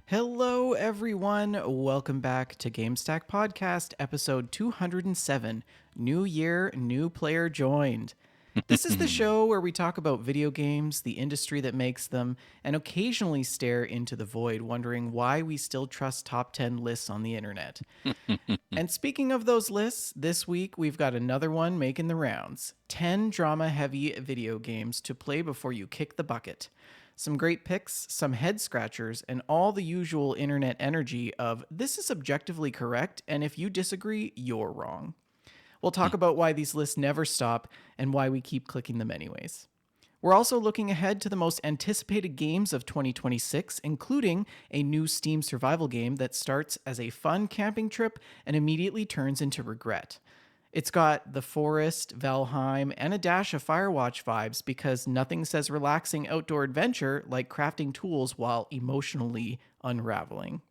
Hello, everyone. Welcome back to Gamestack Podcast, episode 207. New year, new player joined. This is the show where we talk about video games, the industry that makes them, and occasionally stare into the void, wondering why we still trust top 10 lists on the internet. And speaking of those lists, this week we've got another one making the rounds 10 drama heavy video games to play before you kick the bucket. Some great picks, some head scratchers, and all the usual internet energy of this is objectively correct, and if you disagree, you're wrong. We'll talk about why these lists never stop and why we keep clicking them anyways. We're also looking ahead to the most anticipated games of 2026, including a new Steam survival game that starts as a fun camping trip and immediately turns into regret. It's got The Forest, Valheim, and a dash of Firewatch vibes because nothing says relaxing outdoor adventure like crafting tools while emotionally unraveling.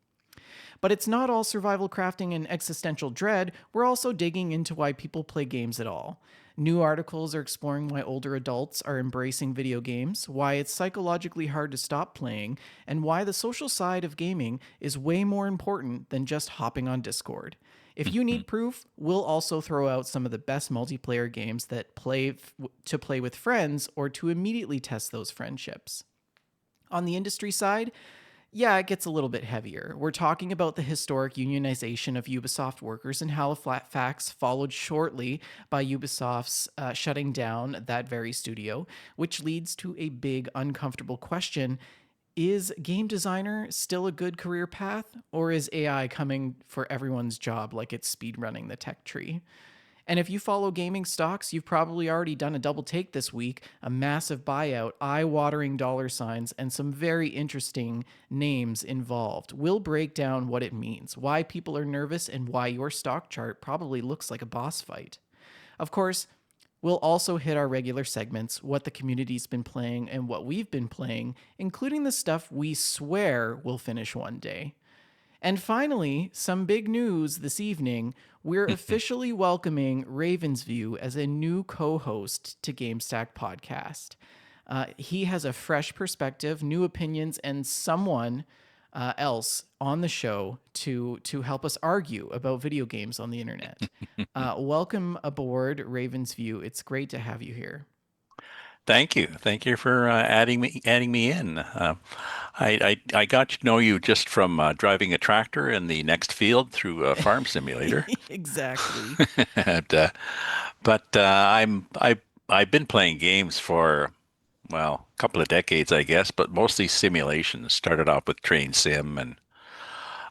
But it's not all survival crafting and existential dread. We're also digging into why people play games at all. New articles are exploring why older adults are embracing video games, why it's psychologically hard to stop playing, and why the social side of gaming is way more important than just hopping on Discord. If you need proof, we'll also throw out some of the best multiplayer games that to play with friends or to immediately test those friendships. On the industry side, yeah, it gets a little bit heavier. We're talking about the historic unionization of Ubisoft workers in Halifax, followed shortly by Ubisoft's shutting down that very studio, which leads to a big, uncomfortable question. Is game designer still a good career path, or is AI coming for everyone's job like it's speedrunning the tech tree? And if you follow gaming stocks, you've probably already done a double take this week, a massive buyout, eye-watering dollar signs, and some very interesting names involved. We'll break down what it means, why people are nervous, and why your stock chart probably looks like a boss fight. Of course, we'll also hit our regular segments, what the community's been playing and what we've been playing, including the stuff we swear will finish one day. And finally, some big news this evening. We're officially welcoming Ravensview as a new co-host to Gamestack Podcast. He has a fresh perspective, new opinions, and someone else on the show to help us argue about video games on the internet. Welcome aboard, Ravensview. It's great to have you here. Thank you. Thank you for adding me in. I got to know you just from driving a tractor in the next field through a farm simulator. Exactly. And, I've been playing games for well a couple of decades, I guess, but mostly simulations. Started off with Train Sim, and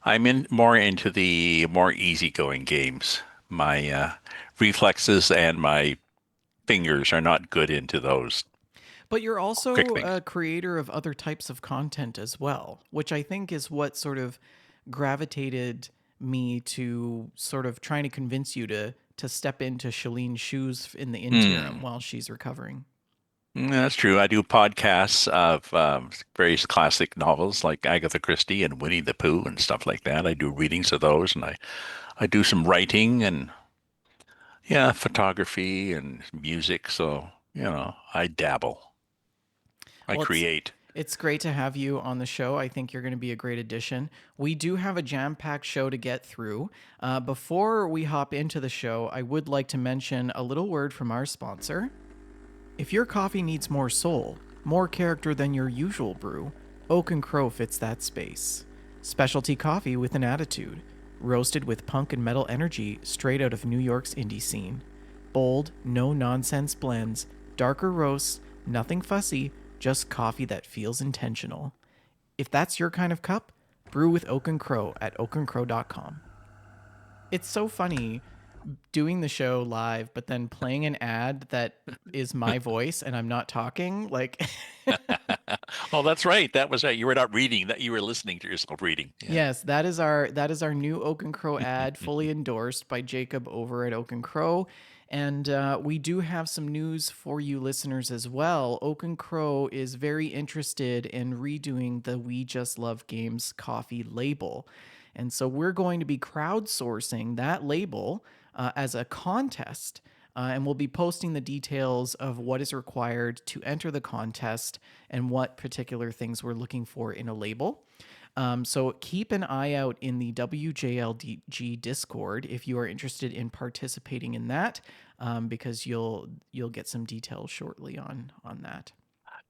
I'm more into the more easygoing games. My reflexes and my fingers are not good into those. But you're also Quick things. a creator of other types of content as well, which I think is what sort of gravitated me to sort of trying to convince you to step into Shalene's shoes in the interim while she's recovering. That's true. I do podcasts of various classic novels like Agatha Christie and Winnie the Pooh and stuff like that. I do readings of those, and I do some writing and yeah, photography and music. So, I dabble. I Well, create. it's great to have you on the show. I think you're going to be a great addition. We do have a jam-packed show to get through. Before we hop into the show, I would like to mention a little word from our sponsor. If your coffee needs more soul, more character than your usual brew, Oak & Crow fits that space. Specialty coffee with an attitude. Roasted with punk and metal energy straight out of New York's indie scene. Bold, no-nonsense blends, darker roasts, nothing fussy, just coffee that feels intentional. If that's your kind of cup, brew with Oak & Crow at oakandcrow.com. It's so funny doing the show live, but then playing an ad that is my voice and I'm not talking. Like, Oh, that's right. That was right. You were not reading that. You were listening to yourself reading. Yeah. yes, that is our new Oak & Crow ad, fully endorsed by Jacob over at Oak & Crow. And we do have some news for you listeners as well. Oak and Crow is very interested in redoing the We Just Love Games coffee label. And so we're going to be crowdsourcing that label as a contest. And we'll be posting the details of what is required to enter the contest and what particular things we're looking for in a label. So keep an eye out in the WJLG Discord if you are interested in participating in that, because you'll get some details shortly on that.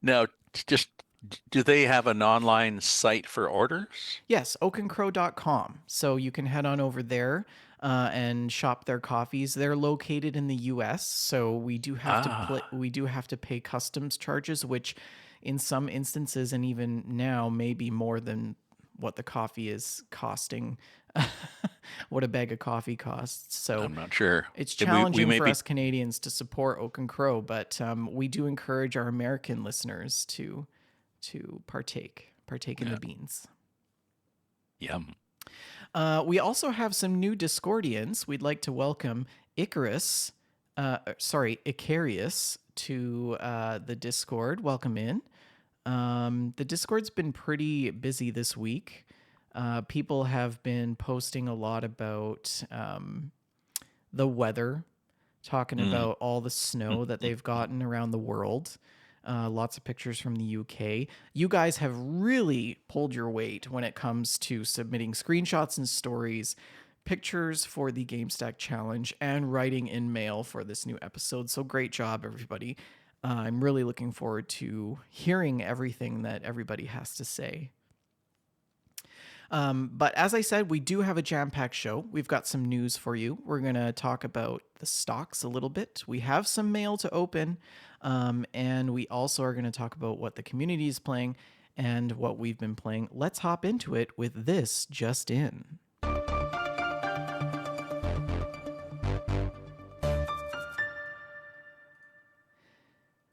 Now, just do they have an online site for orders? Yes, oakandcrow.com. So you can head on over there and shop their coffees. They're located in the U.S., so Ah, we do have to pay customs charges, which in some instances and even now may be more than what the coffee is costing, what a bag of coffee costs. So I'm not sure. it's We challenging may for be, us Canadians to support Oak and Crow, but we do encourage our American listeners to partake in the yeah, beans. yum. We also have some new Discordians. We'd like to welcome Icarus, Icarius to the Discord. Welcome in. The Discord's been pretty busy this week. People have been posting a lot about the weather, talking Mm. about all the snow that they've gotten around the world. Lots of pictures from the UK. You guys have really pulled your weight when it comes to submitting screenshots and stories, pictures for the Gamestack challenge, and writing in mail for this new episode. So great job, everybody. I'm really looking forward to hearing everything that everybody has to say. But as I said, we do have a jam packed show. We've got some news for you. We're going to talk about the stocks a little bit. We have some mail to open. And we also are going to talk about what the community is playing and what we've been playing. Let's hop into it with this just in.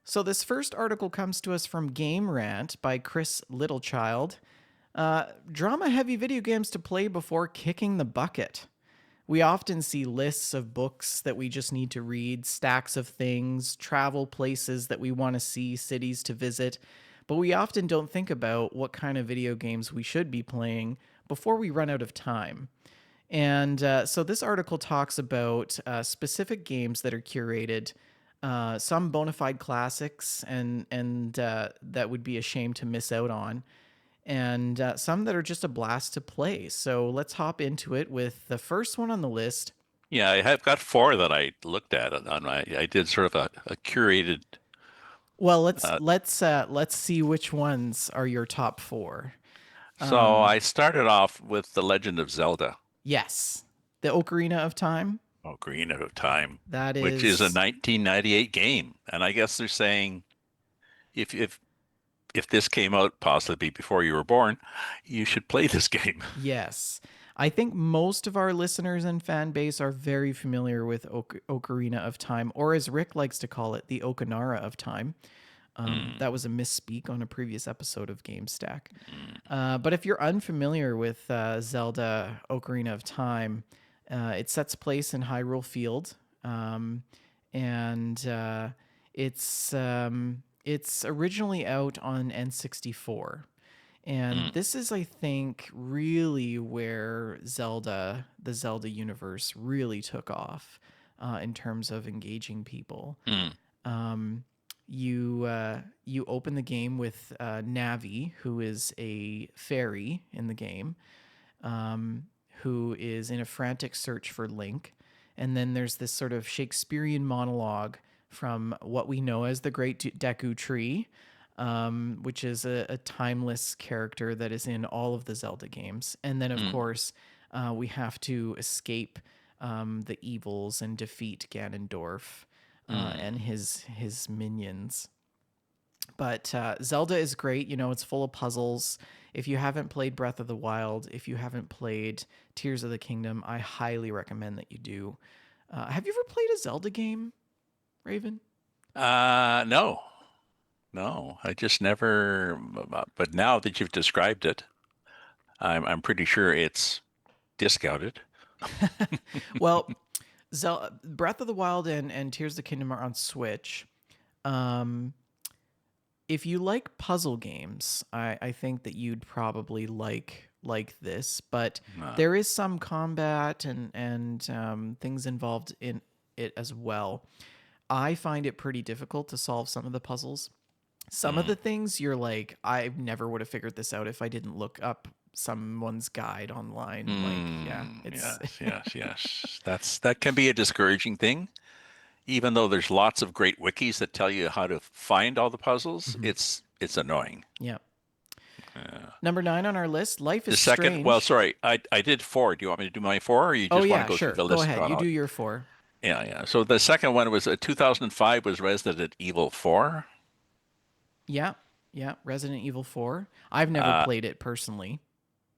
So, this first article comes to us from Game Rant by Chris Littlechild. Drama heavy video games to play before kicking the bucket. We often see lists of books that we just need to read, stacks of things, travel places that we want to see, cities to visit, but we often don't think about what kind of video games we should be playing before we run out of time. And so this article talks about specific games that are curated, some bona fide classics, and that would be a shame to miss out on, and some that are just a blast to play. So let's hop into it with the first one on the list. Yeah, I have got four that I looked at on my. I did sort of a curated. Well, Uh, let's see which ones are your top four. so I started off with The Legend of Zelda: Yes, the Ocarina of Time. Ocarina of Time, That which is a is 1998 game, and I guess they're saying if if if this came out possibly before you were born, you should play this game. yes. I think most of our listeners and fan base are very familiar with Ocarina of Time, or as Rick likes to call it, the Okanara of Time. Mm, That was a misspeak on a previous episode of Gamestack. mm, But if you're unfamiliar with Zelda Ocarina of Time, it sets place in Hyrule Field, and it's originally out on N64. And mm, this is, I think, really where the Zelda universe, really took off in terms of engaging people. mm, You open the game with Navi, who is a fairy in the game, who is in a frantic search for Link, and then there's this sort of Shakespearean monologue from what we know as the Great Deku Tree, which is a timeless character that is in all of the Zelda games. And then, of mm, course, we have to escape the evils and defeat Ganondorf and mm. his minions. But Zelda is great. You know, it's full of puzzles. If you haven't played Breath of the Wild, if you haven't played Tears of the Kingdom, I highly recommend that you do. Have you ever played a Zelda game, Raven? No, no, I just never. But now that you've described it, I'm pretty sure it's discounted. Well, Breath of the Wild and Tears of the Kingdom are on Switch. Um, if you like puzzle games, I think that you'd probably like this, but Uh, there is some combat and things involved in it as well. I find it pretty difficult to solve some of the puzzles. Some of mm, the things you're like, I never would have figured this out if I didn't look up someone's guide online. Like, yeah, it's yes. That can be a discouraging thing. Even though there's lots of great wikis that tell you how to find all the puzzles, Mhm. it's annoying. Yeah. Uh, Number 9 on our list, Life is the second, well, Strange. sorry, I did four. Do you want me to do my four, or you Oh just want to yeah, go through sure. the Go list ahead. You do chronology? your 4. Yeah. So the second one was 2005 was Resident Evil 4. Yeah. Yeah, Resident Evil 4. I've never Uh, played it personally.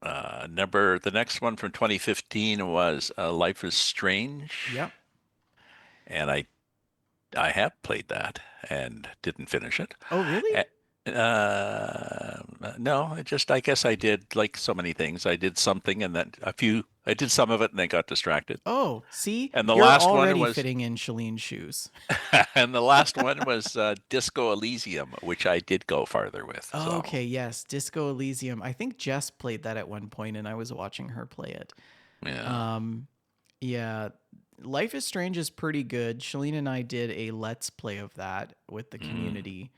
the next one from 2015 was Life is Strange, Yep. and I have played that and didn't finish it. Oh, really? No, I guess I did like so many things. I did something and then I did some of it and then got distracted. Oh, see? And the You're last one already was, fitting in Shalene's shoes. and the last one was Disco Elysium, which I did go farther with. So, Okay, yes, Disco Elysium. I think Jess played that at one point and I was watching her play it. yeah. Um yeah, Life is Strange is pretty good. Shalene and I did a let's play of that with the Mm. community.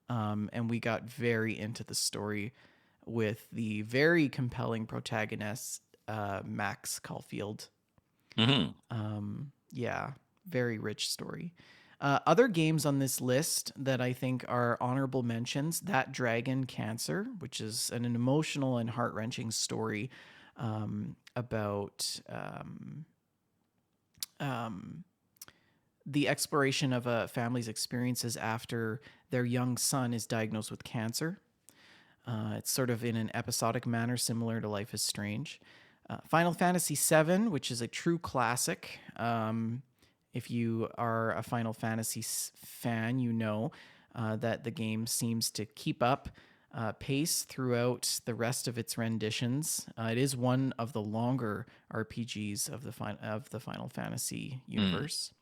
And we got very into the story with the very compelling protagonist, Max Caulfield. Hmm. Yeah, very rich story. Other games on this list that I think are honorable mentions: That Dragon Cancer, which is an emotional and heart wrenching story about um, the exploration of a family's experiences after their young son is diagnosed with cancer. It's sort of in an episodic manner, similar to Life is Strange. Final Fantasy VII, which is a true classic. If you are a Final Fantasy fan, you know that the game seems to keep up pace throughout the rest of its renditions. It is one of the longer RPGs of the Final Fantasy Mm. universe.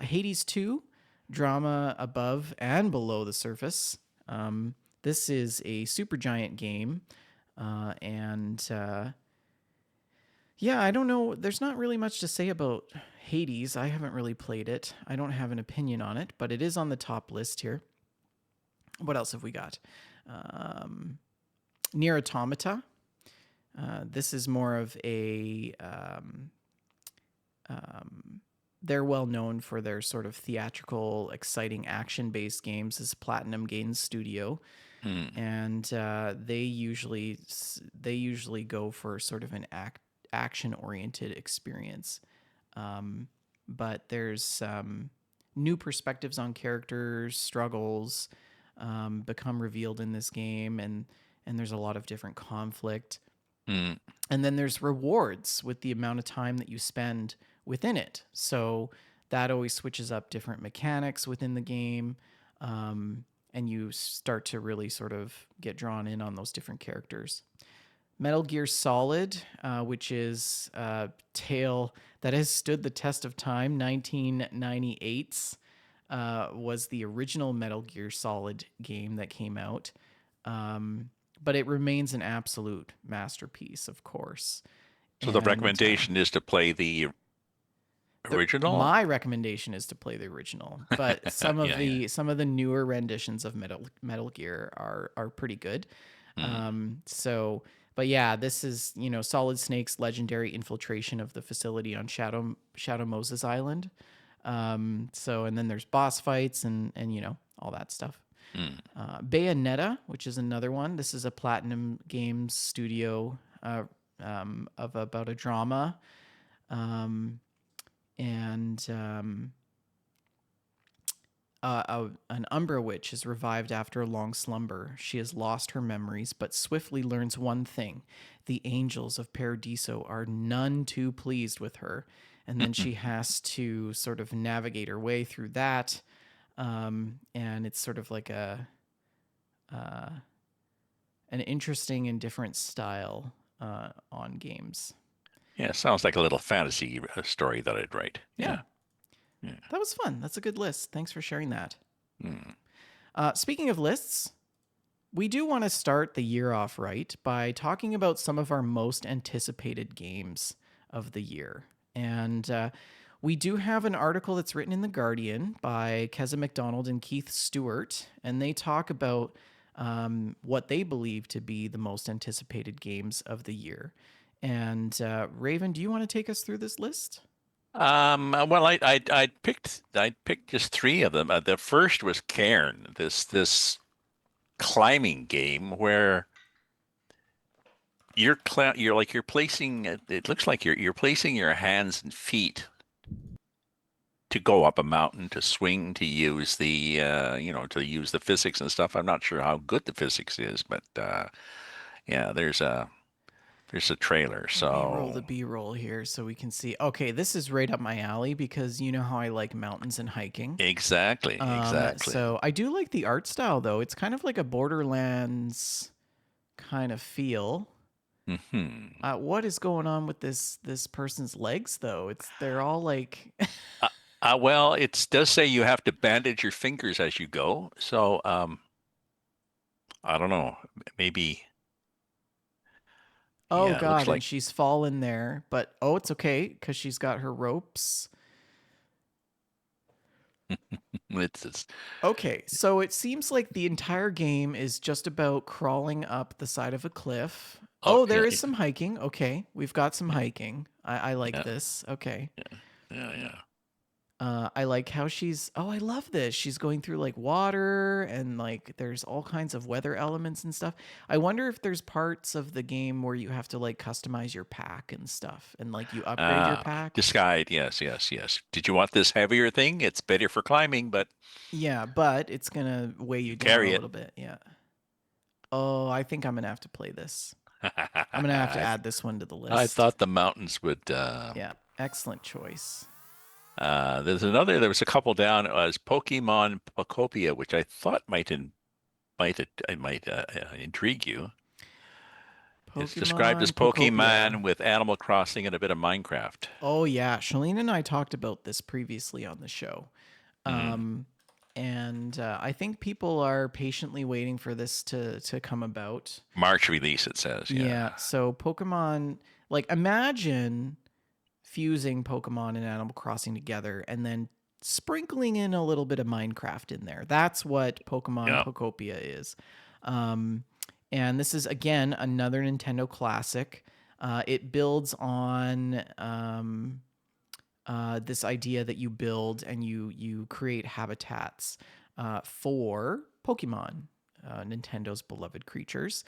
Hades 2, drama above and below the surface. This is a super giant game. And yeah, I don't know. There's not really much to say about Hades. I haven't really played it. I don't have an opinion on it, but it is on the top list here. What else have we got? Um, Near Automata. This is more of a they're well known for their sort of theatrical, exciting action-based games. As Platinum Games Studio, Mm. and they usually go for sort of an action-oriented experience. Um, but there's new perspectives on characters, struggles become revealed in this game, and there's a lot of different conflict. Mm. And then there's rewards with the amount of time that you spend within it. So that always switches up different mechanics within the game. And you start to really sort of get drawn in on those different characters. Metal Gear Solid, which is a tale that has stood the test of time, 1998's was the original Metal Gear Solid game that came out. But it remains an absolute masterpiece, of course. So the And recommendation is to play the original. my recommendation is to play the original, but some of Yeah. the newer renditions of Metal Gear are pretty good. Mm. But yeah, this is Solid Snake's legendary infiltration of the facility on Shadow Moses Island. And then there's boss fights and all that stuff. Mm. Bayonetta, which is another one. This is a Platinum Games studio of about a drama. Um, and an Umbra witch is revived after a long slumber. She has lost her memories, but swiftly learns one thing: the angels of Paradiso are none too pleased with her. And then she has to sort of navigate her way through that. And it's sort of like an interesting and different style on games. Yeah, sounds like a little fantasy story that I'd write. Yeah, Yeah. Yeah. that was fun. That's a good list. Thanks for sharing that. Hmm. Speaking of lists, we do want to start the year off right by talking about some of our most anticipated games of the year. And we do have an article that's written in The Guardian by Keza McDonald and Keith Stewart, and they talk about what they believe to be the most anticipated games of the year. And Raven, do you want to take us through this list? Well, I picked just three of them. The first was Cairn, this climbing game where you're placing it looks like you're placing your hands and feet to go up a mountain, to swing, to use the to use the physics and stuff. I'm not sure how good the physics is, but yeah, there's a trailer. Let me roll So the B roll here so we can see. Okay, this is right up my alley because you know how I like mountains and hiking. exactly. So I do like the art style though. It's kind of like a Borderlands kind of feel. Hmm. What is going on with this person's legs though? They're all like Uh, well, it does say you have to bandage your fingers as you go. So I don't know. Maybe oh yeah, it looks god, and like she's fallen there, but oh it's okay cuz she's got her ropes. it's Okay, so it seems like the entire game is just about crawling up the side of a cliff. oh Oh, there yeah, is yeah, some hiking. Okay, we've got some yeah, hiking. I like yeah, this. Okay. yeah, yeah, yeah. I like how she's. Oh, I love this. She's going through like water and like there's all kinds of weather elements and stuff. I wonder if there's parts of the game where you have to like customize your pack and stuff and like you upgrade your pack. Disguise. Yes, yes, yes. Did you want this heavier thing? It's better for climbing, but Yeah, but it's gonna weigh you you down a carry it. little bit. Yeah. Oh, I think I'm gonna have to play this. I'm gonna have to I, add this one to the I list. thought the mountains would. Yeah, excellent choice. There was a couple down as Pokemon Pocopia, which I thought might intrigue you. It's described as Pokemon Pokopia. Pokemon with Animal Crossing and a bit of Minecraft. Oh yeah, Shalene and I talked about this previously on the show. Mm. Um, and I think people are patiently waiting for this to come about. March release, it says. Yeah. Yeah, so Pokemon, like imagine fusing Pokemon and Animal Crossing together and then sprinkling in a little bit of Minecraft in there. That's what Pokemon Yeah. Pocopia is. Um, and this is, again, another Nintendo classic. It builds on this idea that you build and you create habitats for Pokemon, Nintendo's beloved creatures.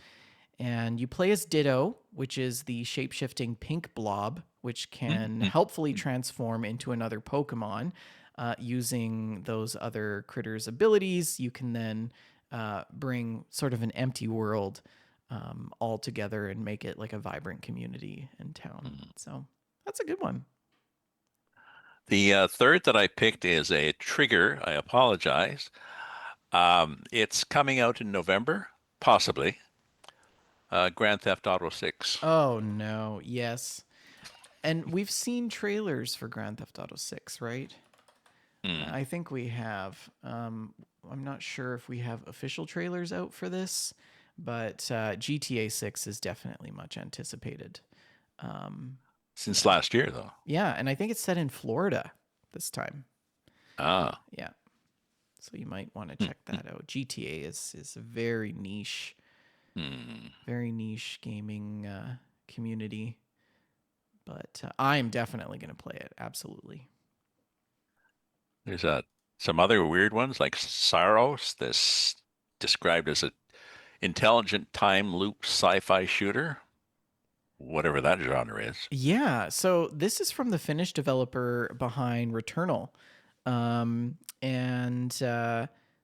And you play as Ditto, which is the shape-shifting pink blob, which can Mhm. helpfully transform into another Pokemon. Using those other critters' abilities, you can then bring sort of an empty world all together and make it like a vibrant community in town. Mhm. So that's a good one. The third that I picked is a Trigger. I apologize. It's coming out in November, possibly. Grand Theft Auto 6. Oh no, yes. And we've seen trailers for Grand Theft Auto 6, right? Hmm. I think we have. I'm not sure if we have official trailers out for this, but GTA 6 is definitely much anticipated. Um, Since yeah. last year, though. Yeah, and I think it's set in Florida this time. Ah. Yeah. So you might want to Hmm. check that out. GTA is a Hmm. very niche gaming community, but I'm definitely going to play it. Absolutely. There's some other weird ones like Saros, this described as a intelligent time loop sci-fi shooter, whatever that genre is. Yeah, so this is from the Finnish developer behind Returnal. And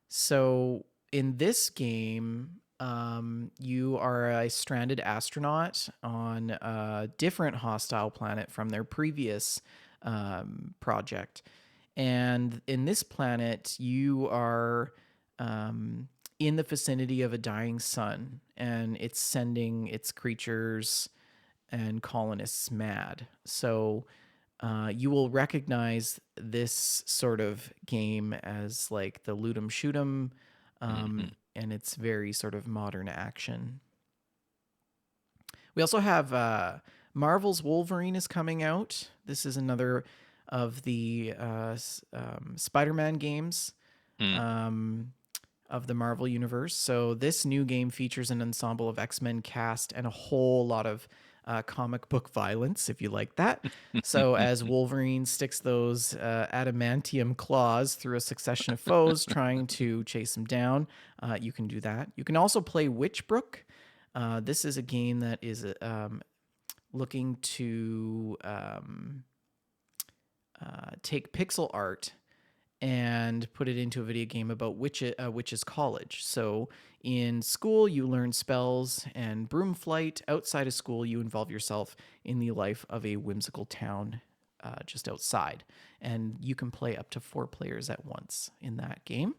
so in this game, you are a stranded astronaut on a different hostile planet from their previous project. And in this planet, you are in the vicinity of a dying sun, and it's sending its creatures and colonists mad. So you will recognize this sort of game as like the loot 'em shoot 'em, Hmm. and it's very sort of modern action. We also have Marvel's Wolverine is coming out. This is another of the Spider-Man games. Mm. Um, of the Marvel Universe. So this new game features an ensemble of X-Men cast and a whole lot of comic book violence, if you like that. So as Wolverine sticks those adamantium claws through a succession of foes trying to chase him down, you can do that. You can also play Witchbrook. This is a game that is looking to take pixel art and put it into a video game about witches college. So in school, you learn spells and broom flight. Outside of school, you involve yourself in the life of a whimsical town just outside. And you can play up to 4 players at once in that game.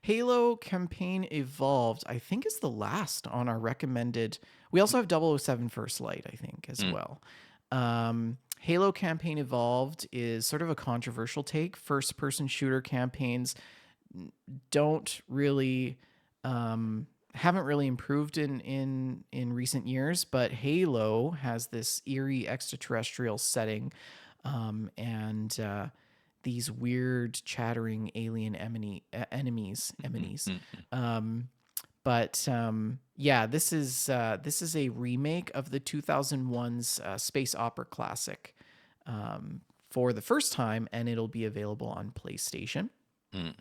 Halo Campaign Evolved, I think, is the last on our recommended. We also have 007 First Light, I think, as Mm. well. Halo Campaign Evolved is sort of a controversial take. First person shooter campaigns don't really haven't really improved in recent years, but Halo has this eerie extraterrestrial setting, and these weird chattering alien enemies. Mm. Yeah, this is a remake of the 2001's space opera classic for the first time, and it'll be available on PlayStation. Mm.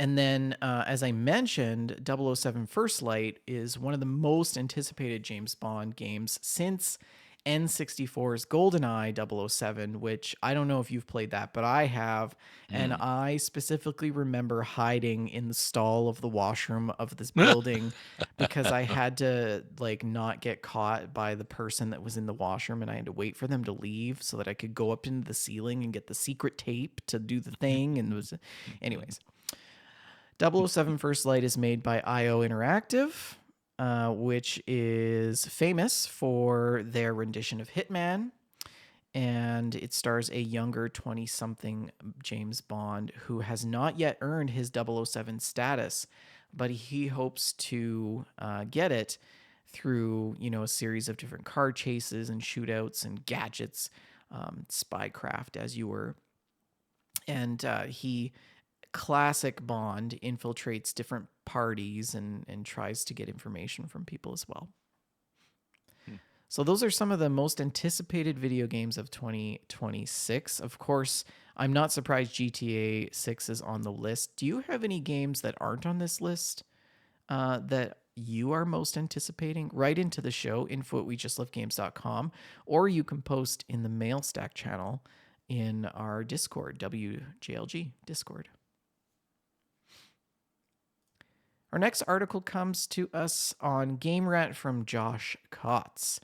And then, as I mentioned, 007 First Light is one of the most anticipated James Bond games since N64's GoldenEye 007, which I don't know if you've played that, but I have. And Mm. I specifically remember hiding in the stall of the washroom of this building because I had to like not get caught by the person that was in the washroom, and I had to wait for them to leave so that I could go up into the ceiling and get the secret tape to do the thing. And it was, anyways. 007 First Light is made by IO Interactive, which is famous for their rendition of Hitman. And it stars a younger 20 something James Bond who has not yet earned his 007 status, but he hopes to get it through, a series of different car chases and shootouts and gadgets, spycraft, as you were. And he classic Bond infiltrates different parties and tries to get information from people as well. So those are some of the most anticipated video games of 2026. Of course, I'm not surprised GTA 6 is on the list. Do you have any games that aren't on this list that you are most anticipating? Write into the show, info@wejustlovegames.com, or you can post in the Mailstack channel in our Discord, WJLG Discord. Our next article comes to us on Game Rat from Josh Kotz.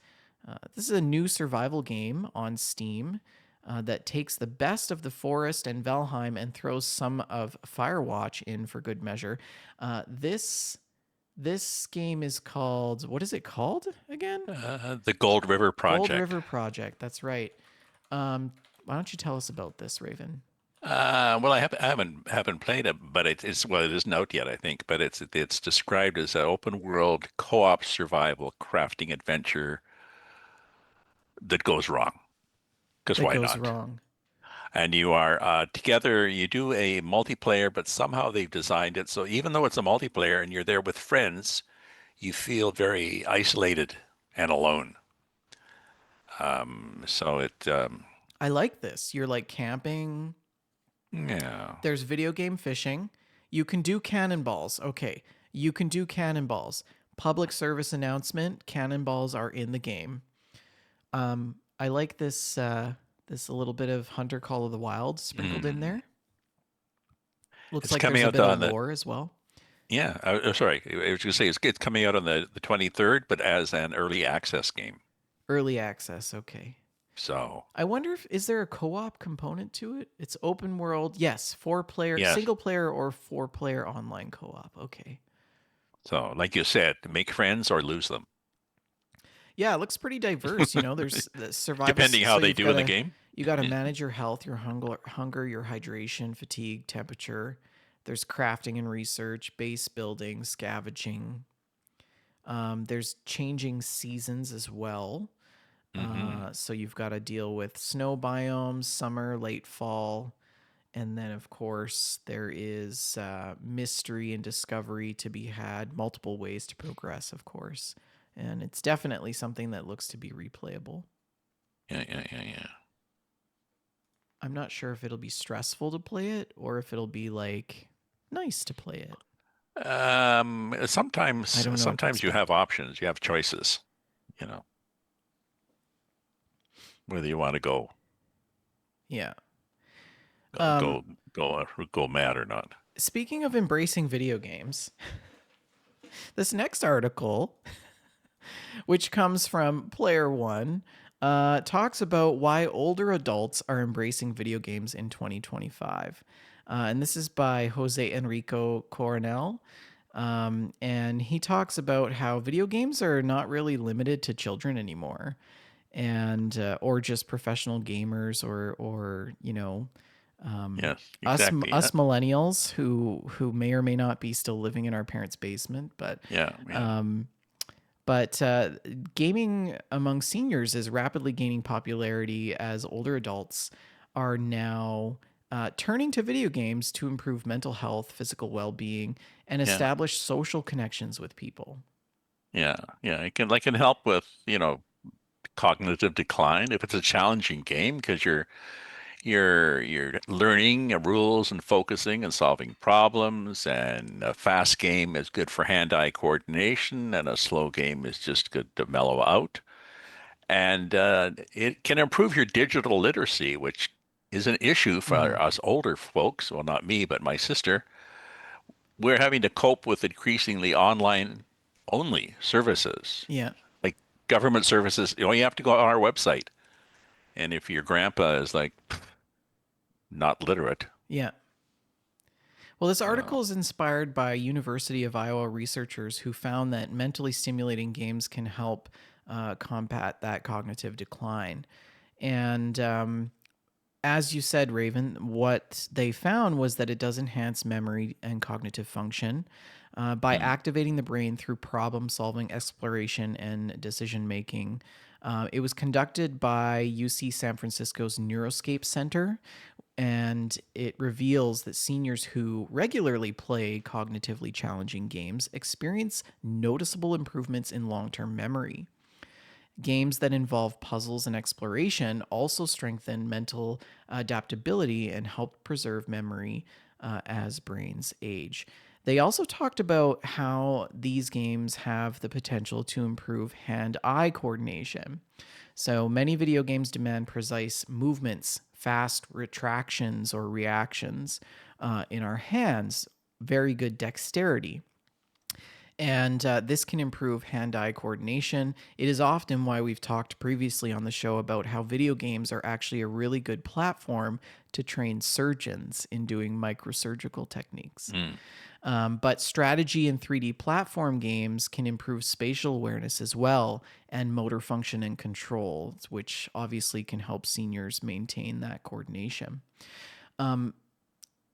This is a new survival game on Steam that takes the best of the Forest and Valheim and throws some of Firewatch in for good measure. This game is called, what is it called again? The Gold River Gold Project. River Project. That's right. Why don't you tell us about this, Raven? Well, I haven't played it, but it's well, it isn't out yet, I think. But it's described as an open world co-op survival crafting adventure that goes wrong. Because That why goes not? wrong. And you are together. You do a multiplayer, but somehow they've designed it so even though it's a multiplayer and you're there with friends, you feel very isolated and alone. So it, I like this. You're like camping. yeah. There's video game fishing. You can do cannonballs. Okay. You can do cannonballs. Public service announcement, cannonballs are in the game. I like this a little bit of Hunter Call of the Wild sprinkled in Mm. there. Looks It's like coming there's a out bit of on the lore as well. yeah. Sorry, I was going to say it's coming out on the 23rd, but as an early access game. Early access, okay. So I wonder if is there a co-op component to it? It's open world. Yes, 4-player, yes. single player or 4-player online co-op. Okay. So like you said, make friends or lose them. Yeah, it looks pretty diverse. You know, there's the survival. Depending how So they do in the game. you got to manage your health, your hunger, your hydration, fatigue, temperature. There's crafting and research, base building, scavenging. There's changing seasons as well. Hmm. So you've got to deal with snow biomes, summer, late fall. And then, of course, there is mystery and discovery to be had, multiple ways to progress, of course. And it's definitely something that looks to be replayable. Yeah, yeah, yeah, yeah. I'm not sure if it'll be stressful to play it or if it'll be like nice to play it. I Sometimes, don't know what to sometimes you have expect. options. You have choices. You know, whether you want to Yeah. go go go mad or not. Speaking of embracing video games, this next article, which comes from Player One, talks about why older adults are embracing video games in 2025. And this is by Jose Enrico Coronel. And he talks about how video games are not really limited to children anymore, and or just professional gamers, or Yes, us exactly. us millennials who may or may not be still living in our parents' basement, but Yeah, yeah, um, but gaming among seniors is rapidly gaining popularity as older adults are now turning to video games to improve mental health, physical well being, and yeah, establish social connections with people. yeah, yeah. It can help with, cognitive decline if it's a challenging game because you're learning rules and focusing and solving problems, and a fast game is good for hand-eye coordination, and a slow game is just good to mellow out. And it can improve your digital literacy, which is an issue Mm-hmm. for us older folks. Well, not me, but my sister. We're having to cope with increasingly online only services, Yeah. like government services. You have to go on our website. And if your grandpa is like not literate, Yeah. Well, this uh, article is inspired by University of Iowa researchers who found that mentally stimulating games can help combat that cognitive decline. And as you said, Raven, what they found was that it does enhance memory and cognitive function by mm, activating the brain through problem solving, exploration, and decision making. It was conducted by UC San Francisco's Neuroscape Center, and it reveals that seniors who regularly play cognitively challenging games experience noticeable improvements in long term memory. Games that involve puzzles and exploration also strengthen mental adaptability and help preserve memory as brains age. They also talked about how these games have the potential to improve hand eye coordination. So many video games demand precise movements, fast retractions or reactions in our hands, very good dexterity. And this can improve hand eye coordination. It is often why we've talked previously on the show about how video games are actually a really good platform to train surgeons in doing microsurgical techniques. mm, But strategy and 3D platform games can improve spatial awareness as well and motor function and control, which obviously can help seniors maintain that coordination.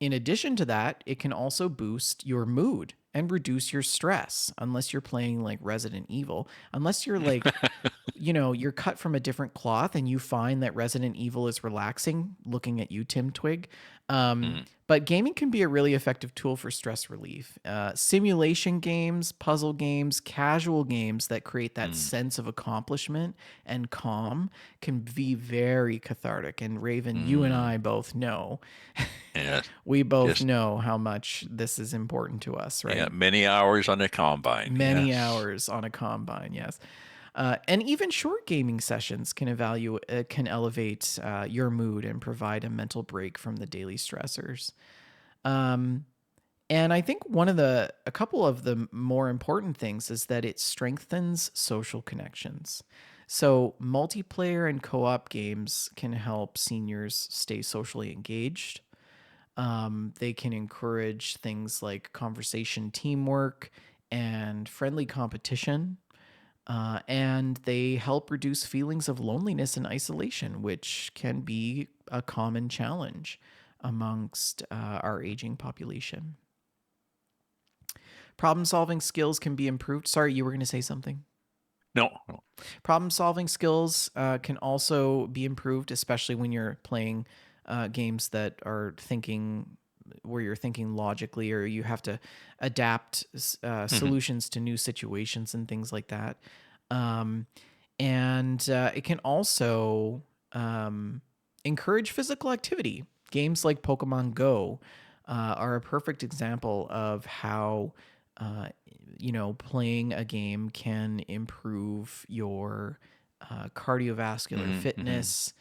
In addition to that, it can also boost your mood and reduce your stress, unless you're playing like Resident Evil. Unless you're like, you're cut from a different cloth and you find that Resident Evil is relaxing, looking at you, Tim Twig. mm, But gaming can be a really effective tool for stress relief. Simulation games, puzzle games, casual games that create that mm, sense of accomplishment and calm can be very cathartic. And Raven, you and mm. I both know, Yeah, we both just know how much this is important to us, yeah, right? many hours on a combine. Many Yes. hours on a combine, yes. And even short gaming sessions can elevate your mood and provide a mental break from the daily stressors. And I think a couple of the more important things is that it strengthens social connections. So multiplayer and co-op games can help seniors stay socially engaged. They can encourage things like conversation, teamwork, and friendly competition. And they help reduce feelings of loneliness and isolation, which can be a common challenge amongst our aging population. Problem solving skills can be improved. Sorry, you were going to say something. No, no. Problem solving skills can also be improved, especially when you're playing games that are thinking where you're thinking logically, or you have to adapt Mhm. solutions to new situations and things like that. Um, and it can also encourage physical activity. Games like Pokemon Go are a perfect example of how playing a game can improve your cardiovascular Mhm, mhm. fitness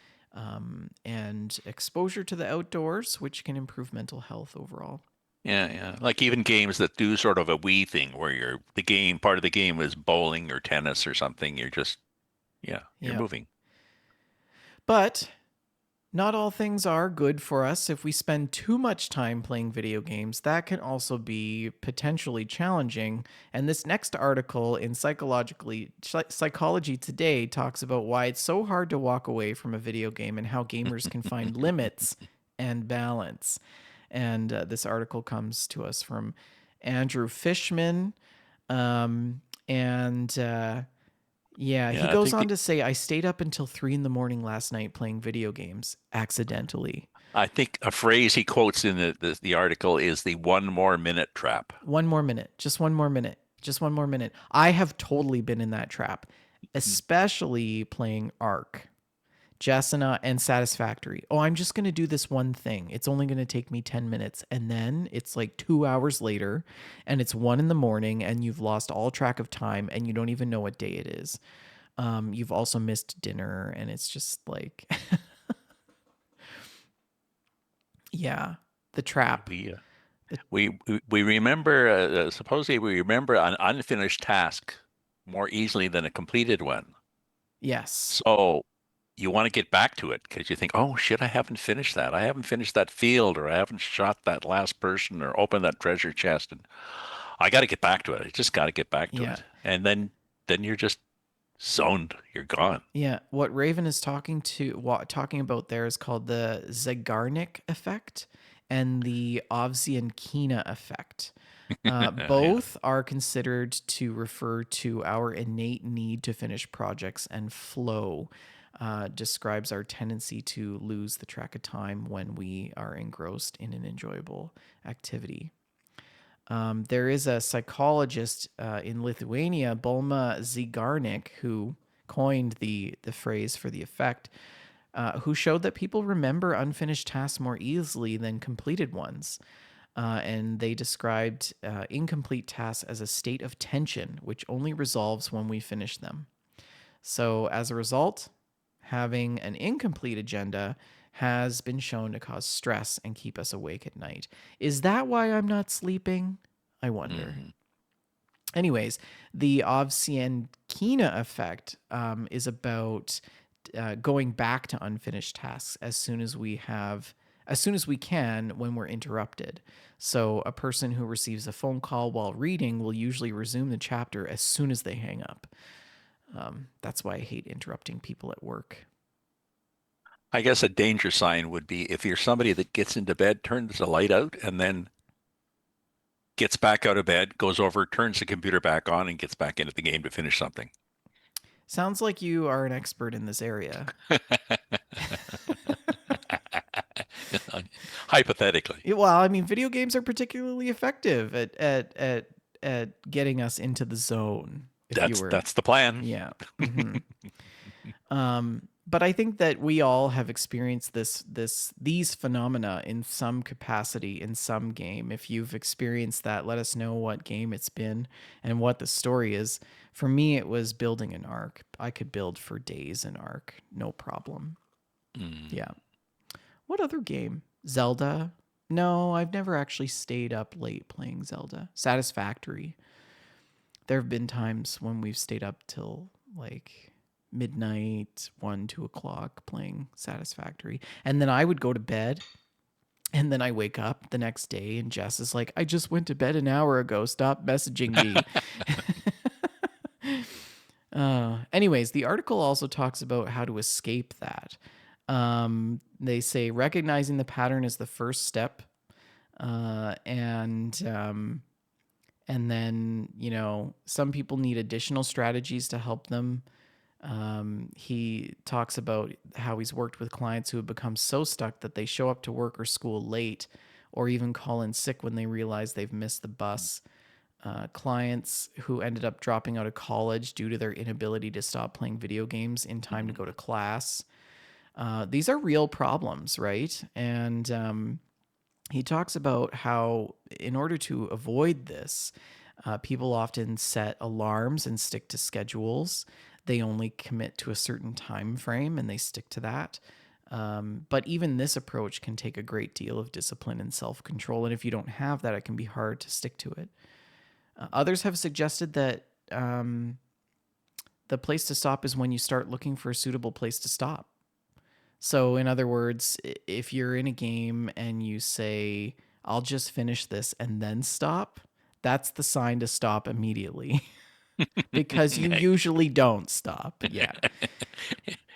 and exposure to the outdoors, which can improve mental health overall. Yeah, yeah. Like even games that do sort of a Wii thing where the game part of the game is bowling or tennis or something. You're just yeah, you're Yeah. moving. But not all things are good for us. If we spend too much time playing video games, that can also be potentially challenging. And this next article in Psychology Today talks about why it's so hard to walk away from a video game and how gamers can find limits and balance. And this article comes to us from Andrew Fishman. And yeah, he Yeah, I goes think on to say, I stayed up until 3 in the morning last night playing video games accidentally. a phrase he quotes in the article is the one more minute trap. 1 more minute, just 1 more minute, just 1 more minute. I have totally been in that trap, Mhm. especially playing Ark, Jasina, and Satisfactory. Oh, I'm just going to do this one thing. It's only going to take me 10 minutes. And then it's like 2 hours later, and it's 1 in the morning, and you've lost all track of time, and you don't even know what day it is. You've also missed dinner, and it's just like, yeah, the We trap. we uh, The, we remember supposedly we remember an unfinished task more easily than a completed one. yes. So you want to get back to it because you think, oh shit, I haven't finished that. I haven't finished that field, or I haven't shot that last person, or opened that treasure chest, and I got to get back to it. I just got to get back to Yeah. it, and then you're just zoned. You're gone. Yeah. What Raven is talking about there is called the Zeigarnik effect and the Ovsiankina effect. Yeah. Both are considered to refer to our innate need to finish projects, and flow describes our tendency to lose the track of time when we are engrossed in an enjoyable activity. There is a psychologist in Lithuania, Bulma Zygarnik, who coined the phrase for the effect, who showed that people remember unfinished tasks more easily than completed ones. And they described incomplete tasks as a state of tension, which only resolves when we finish them. So, as a result, having an incomplete agenda has been shown to cause stress and keep us awake at night. Is that why I'm not sleeping? I wonder. Hmm. Anyways, the Ovsiankina effect is about going back to unfinished tasks as soon as we can when we're interrupted. So, a person who receives a phone call while reading will usually resume the chapter as soon as they hang up. That's why I hate interrupting people at work. I guess a danger sign would be if you're somebody that gets into bed, turns the light out, and then gets back out of bed, goes over, turns the computer back on, and gets back into the game to finish something. Sounds like you are an expert in this area. Hypothetically, Well, I mean, video games are particularly effective at getting us into the zone. If you were, that's the plan. yeah. But I think that we all have experienced these phenomena in some capacity in some game. If you've experienced that, let us know what game it's been and what the story is. For me, it was building an arc. I could build for days an arc, no problem. Mm. Yeah. What other game? Zelda? No, I've never actually stayed up late playing Zelda. Satisfactory. There have been times when we've stayed up till like midnight, 1, 2 o'clock playing Satisfactory. And then I would go to bed, and then I wake up the next day and Jess is like, I just went to bed an hour ago. Stop messaging me. Anyways, the article also talks about how to escape that. They say recognizing the pattern is the first step, and then some people need additional strategies to help them. He talks about how he's worked with clients who have become so stuck that they show up to work or school late, or even call in sick when they realize they've missed the bus. Clients who ended up dropping out of college due to their inability to stop playing video games in time to go to class. These are real problems, right? And he talks about how, in order to avoid this, people often set alarms and stick to schedules. They only commit to a certain time frame and they stick to that. But even this approach can take a great deal of discipline and self control. And if you don't have that, it can be hard to stick to it. Others have suggested that the place to stop is when you start looking for a suitable place to stop. So, in other words, if you're in a game and you say, I'll just finish this and then stop, that's the sign to stop immediately because you usually don't stop. Yeah.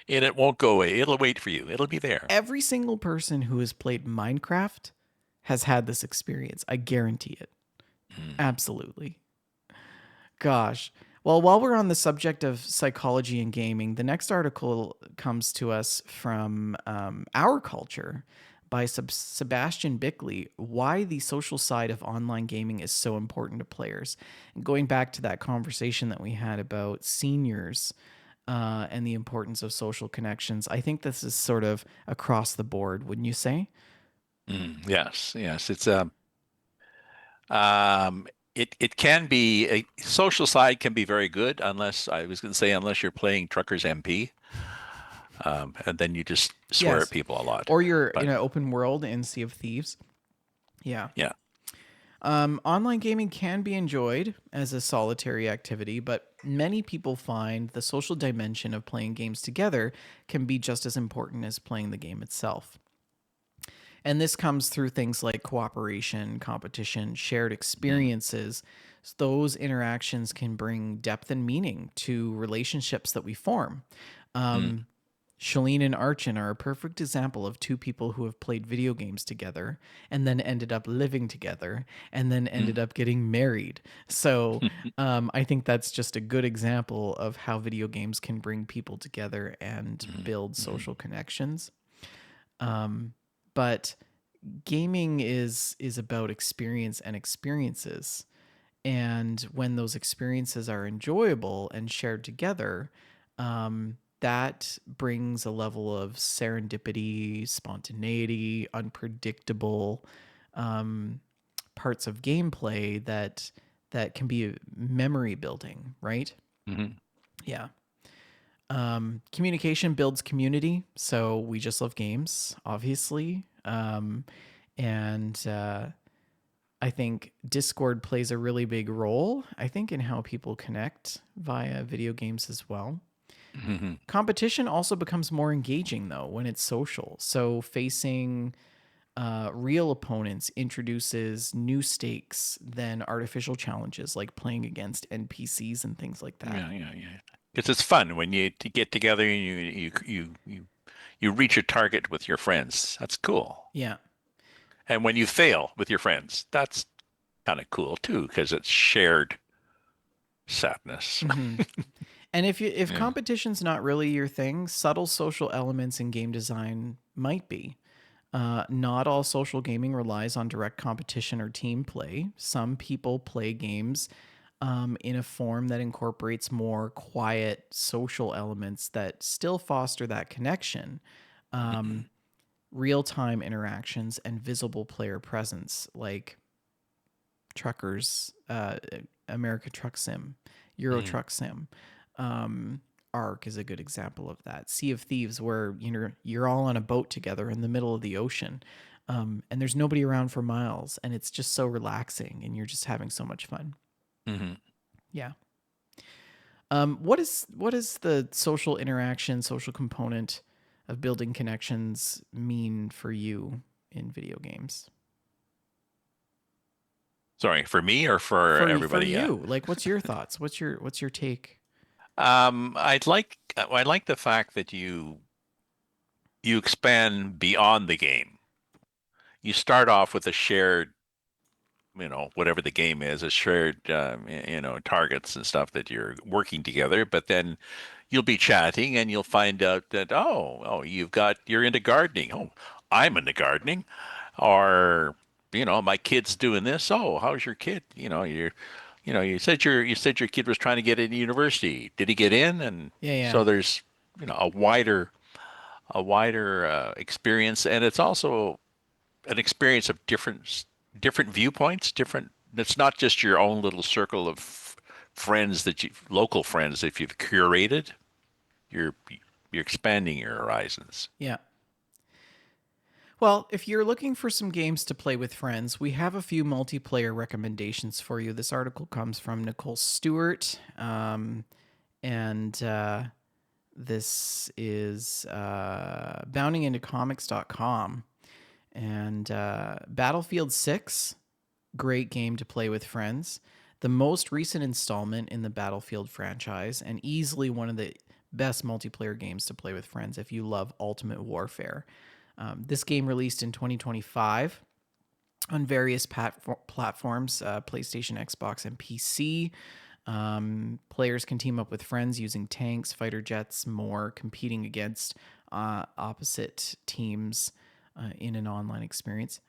And it won't go away. It'll wait for you. It'll be there. Every single person who has played Minecraft has had this experience. I guarantee it. Absolutely. Gosh. Well, while we're on the subject of psychology and gaming, the next article comes to us from Our Culture by Sebastian Bickley, Why the Social Side of Online Gaming is So Important to Players. And going back to that conversation that we had about seniors and the importance of social connections, I think this is sort of across the board, wouldn't you say? Yes, yes. Um, it can be a social side can be very good unless I was going to say unless you're playing Truckers MP, and then you just swear at Yes. people a lot. Or you're in But an open world in Sea of Thieves. Yeah. yeah. Online gaming can be enjoyed as a solitary activity, but many people find the social dimension of playing games together can be just as important as playing the game itself. And this comes through things like cooperation, competition, shared Mhm. experiences. Those interactions can bring depth and meaning to relationships that we form. Mm. Shalene and Archon are a perfect example of two people who have played video games together and then ended up living together and then ended Mm. up getting married. So I think that's just a good example of how video games can bring people together and Mhm. build Mhm. social connections. But gaming is about experience and experiences. And when those experiences are enjoyable and shared together, that brings a level of serendipity, spontaneity, unpredictable parts of gameplay that can be memory building, right? Mhm. Yeah. Communication builds community, so we just love games, obviously. And I think Discord plays a really big role, I think, in how people connect via video games as well. Mhm. Competition also becomes more engaging, though, when it's social. So facing real opponents introduces new stakes than artificial challenges like playing against NPCs and things like that. Yeah, yeah, yeah. Because it's fun when you get together and you reach a target with your friends. That's cool. Yeah. And when you fail with your friends, that's kind of cool too, because it's shared sadness. Hmm. And if Yeah. competition's not really your thing, subtle social elements in game design might be. Not all social gaming relies on direct competition or team play. Some people play games in a form that incorporates more quiet social elements that still foster that connection, Mhm. real time interactions, and visible player presence, like Truckers, America Truck Sim, Euro Mhm. Truck Sim. Arc is a good example of that. Sea of Thieves, where you're all on a boat together in the middle of the ocean, and there's nobody around for miles, and it's just so relaxing, and you're just having so much fun. Mhm. Yeah. What is the social interaction, social component of building connections mean for you in video games? Sorry, for me or for For everybody? Yeah. you, like, what's your thoughts? What's your take? I like the fact that you expand beyond the game. You start off with a shared, whatever the game is, a shared, targets and stuff that you're working together. But then you'll be chatting and you'll find out that, you're into gardening. Oh, I'm into gardening. Or, my kid's doing this. Oh, how's your kid? You said your kid was trying to get into university. Did he get in? And Yeah, yeah. so there's, a wider experience, and it's also an experience of different viewpoints, different. It's not just your own little circle of friends local friends that you've curated. You're you're expanding your horizons. Yeah. Well, if you're looking for some games to play with friends, we have a few multiplayer recommendations for you. This article comes from Nicole Stewart, and this is boundingintocomics.com. And Battlefield 6, great game to play with friends. The most recent installment in the Battlefield franchise, and easily one of the best multiplayer games to play with friends if you love Ultimate Warfare. This game released in 2025 on various platforms, PlayStation, Xbox, and PC. Players can team up with friends using tanks, fighter jets, more, competing against opposite teams in an online experience.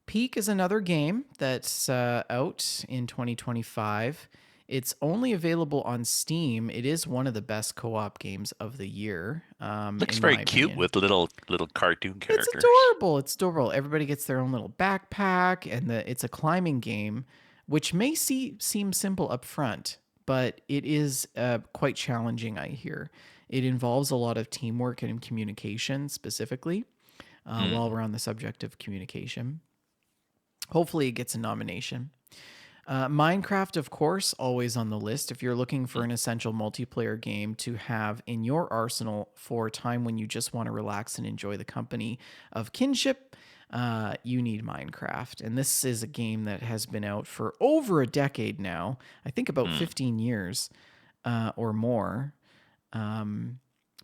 Peak is another game that's out in 2025. It's only available on Steam. It is one of the best co-op games of the year, Looks in very my cute opinion. with little cartoon It's characters. adorable. It's adorable. Everybody gets their own little backpack, and it's a climbing game, which may seem simple up front, but it is quite challenging. I hear it involves a lot of teamwork and communication, specifically. While Hmm. we're on the subject of communication, hopefully it gets a nomination. Minecraft, of course, always on the list. If you're looking for an essential multiplayer game to have in your arsenal for a time when you just want to relax and enjoy the company of kinship, you need Minecraft. And this is a game that has been out for over a decade now. I think about Hmm. 15 years or more.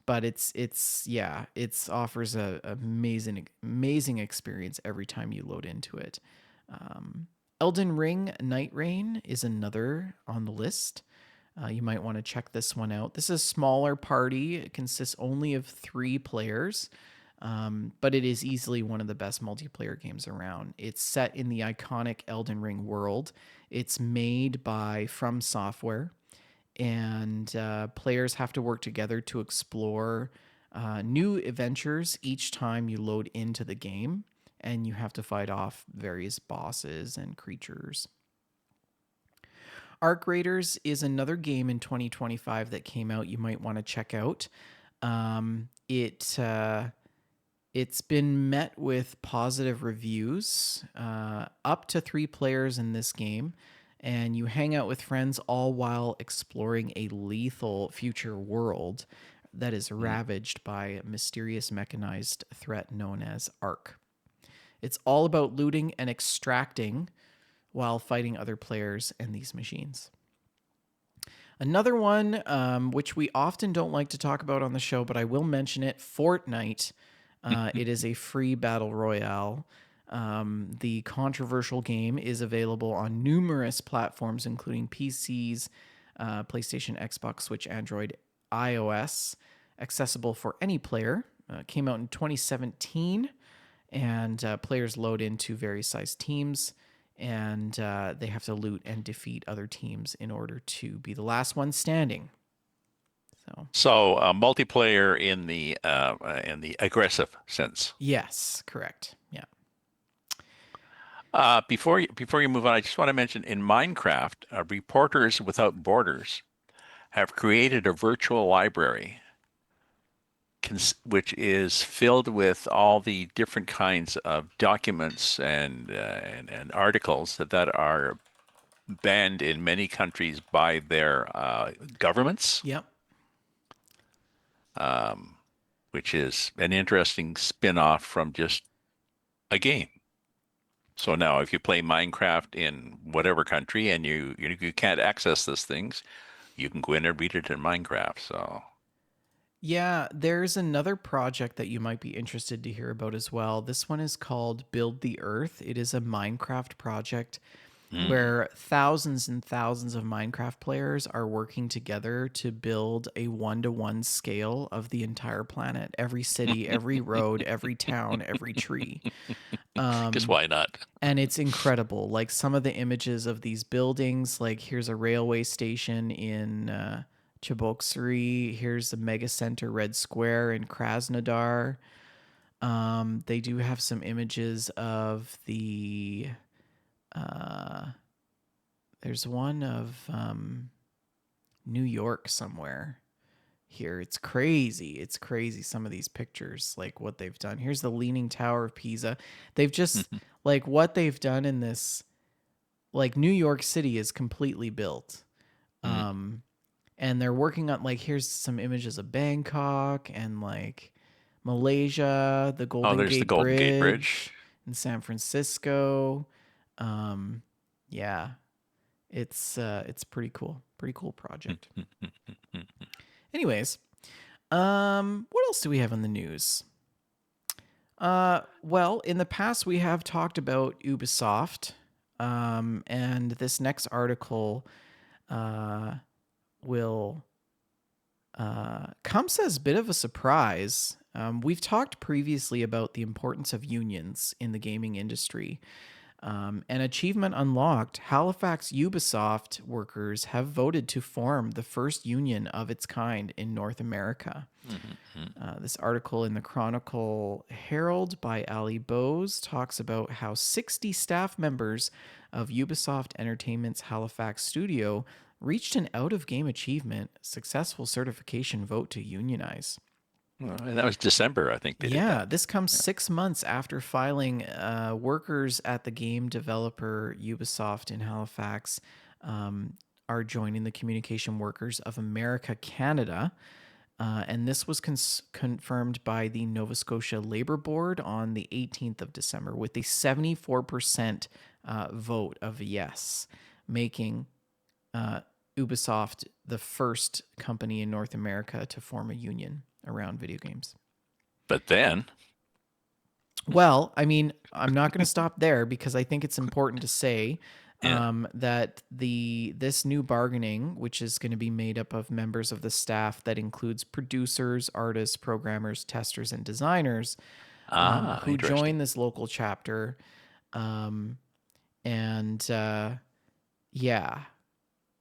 But it's offers a amazing experience every time you load into it. Elden Ring Night Rain is another on the list. You might want to check this one out. This is a smaller party. It consists only of 3 players, but it is easily one of the best multiplayer games around. It's set in the iconic Elden Ring world. It's made by From Software, and players have to work together to explore new adventures each time you load into the game, and you have to fight off various bosses and creatures. Arc Raiders is another game in 2025 that came out. You might want to check out. It's been met with positive reviews. Up to 3 players in this game, and you hang out with friends all while exploring a lethal future world that is Hmm. ravaged by a mysterious mechanized threat known as Ark. It's all about looting and extracting while fighting other players and these machines. Another one, which we often don't like to talk about on the show, but I will mention it, Fortnite. It is a free battle royale. The controversial game is available on numerous platforms, including PCs, PlayStation, Xbox, Switch, Android, iOS, accessible for any player. Came out in 2017, and players load into various sized teams, and they have to loot and defeat other teams in order to be the last one standing. So, So multiplayer in the aggressive sense. yes, correct. Yeah. Before you move on, I just want to mention in Minecraft, Reporters Without Borders have created a virtual library which is filled with all the different kinds of documents and articles that are banned in many countries by their governments, Yep. which is an interesting spin-off from just a game. So now, if you play Minecraft in whatever country and you can't access these things, you can go in and read it in Minecraft. So, Yeah, there's another project that you might be interested to hear about as well. This one is called Build the Earth. It is a Minecraft project mm. where thousands and thousands of Minecraft players are working together to build a 1-to-1 scale of the entire planet, every city, every road, every town, every tree. Because why not? And it's incredible. Like some of the images of these buildings, like here's a railway station in Cheboksary, here's the mega center Red Square in Krasnodar. They do have some images of the there's one of New York somewhere here. It's crazy. It's crazy. Some of these pictures, like what they've done. Here's the Leaning Tower of Pisa. They've just, like, what they've done in this, like, New York City is completely built. Mm. And they're working on, like, here's some images of Bangkok and, like, Malaysia, the Oh, Golden there's the Gate Golden Gate Bridge. Bridge in San Francisco. Um, yeah, it's pretty cool. Pretty cool project. Anyways, what else do we have in the news? Well, in the past we have talked about Ubisoft, and this next article will comes as a bit of a surprise. We've talked previously about the importance of unions in the gaming industry. An achievement unlocked, Halifax Ubisoft workers have voted to form the first union of its kind in North America. This article in the Chronicle Herald by Ali Bose talks about how 60 staff members of Ubisoft Entertainment's Halifax studio reached an out of game achievement successful certification vote to unionize. And that was December, I think they did Yeah, that. this comes Yeah. 6 months after filing. Workers at the game developer Ubisoft in Halifax are joining the Communication Workers of America Canada. And this was confirmed by the Nova Scotia Labor Board on the 18th of December with a 74% vote of yes, making Ubisoft the first company in North America to form a union around video games. But then, Well, I mean, I'm not going to stop there because I think it's important to say yeah. that this new bargaining, which is going to be made up of members of the staff that includes producers, artists, programmers, testers, and designers, Ah, who interesting. join this local chapter, and yeah,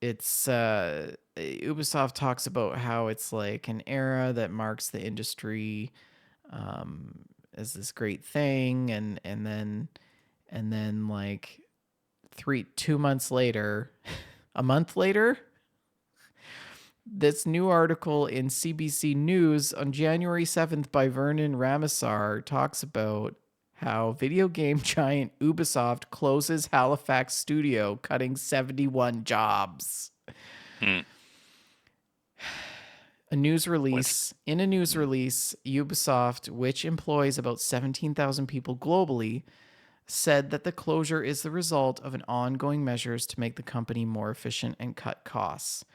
it's Ubisoft talks about how it's like an era that marks the industry as this great thing, and then like 2 months later, a month later, this new article in CBC News on January 7th by Vernon Ramasar talks about how video game giant Ubisoft closes Halifax studio, cutting 71 jobs. Hmm. What? In a news release, Ubisoft, which employs about 17,000 people globally, said that the closure is the result of an ongoing measures to make the company more efficient and cut costs.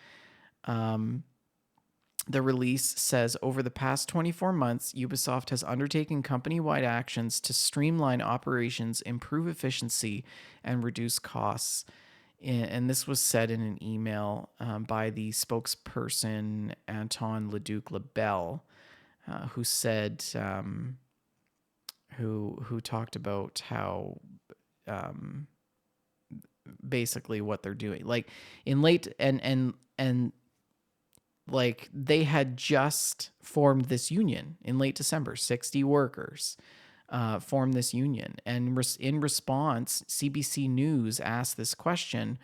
The release says over the past 24 months, Ubisoft has undertaken company wide actions to streamline operations, improve efficiency, and reduce costs. And this was said in an email by the spokesperson Anton Leduc Labelle, who said, who talked about how basically what they're doing, like in late and like they had just formed this union in late December. 60 workers formed this union, and in response, CBC News asked this question.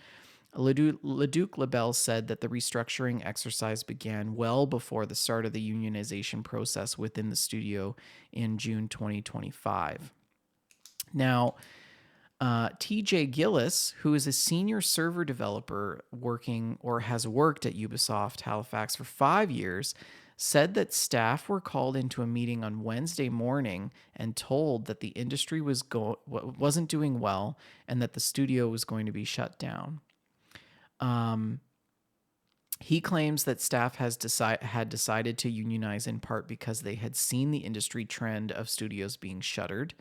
Leduc Labelle said that the restructuring exercise began well before the start of the unionization process within the studio in June 2025. Now, TJ Gillis, who is a senior server developer working or has worked at Ubisoft Halifax for 5 years, said that staff were called into a meeting on Wednesday morning and told that the industry wasn't doing well and that the studio was going to be shut down. He claims that staff had decided to unionize in part because they had seen the industry trend of studios being shuttered,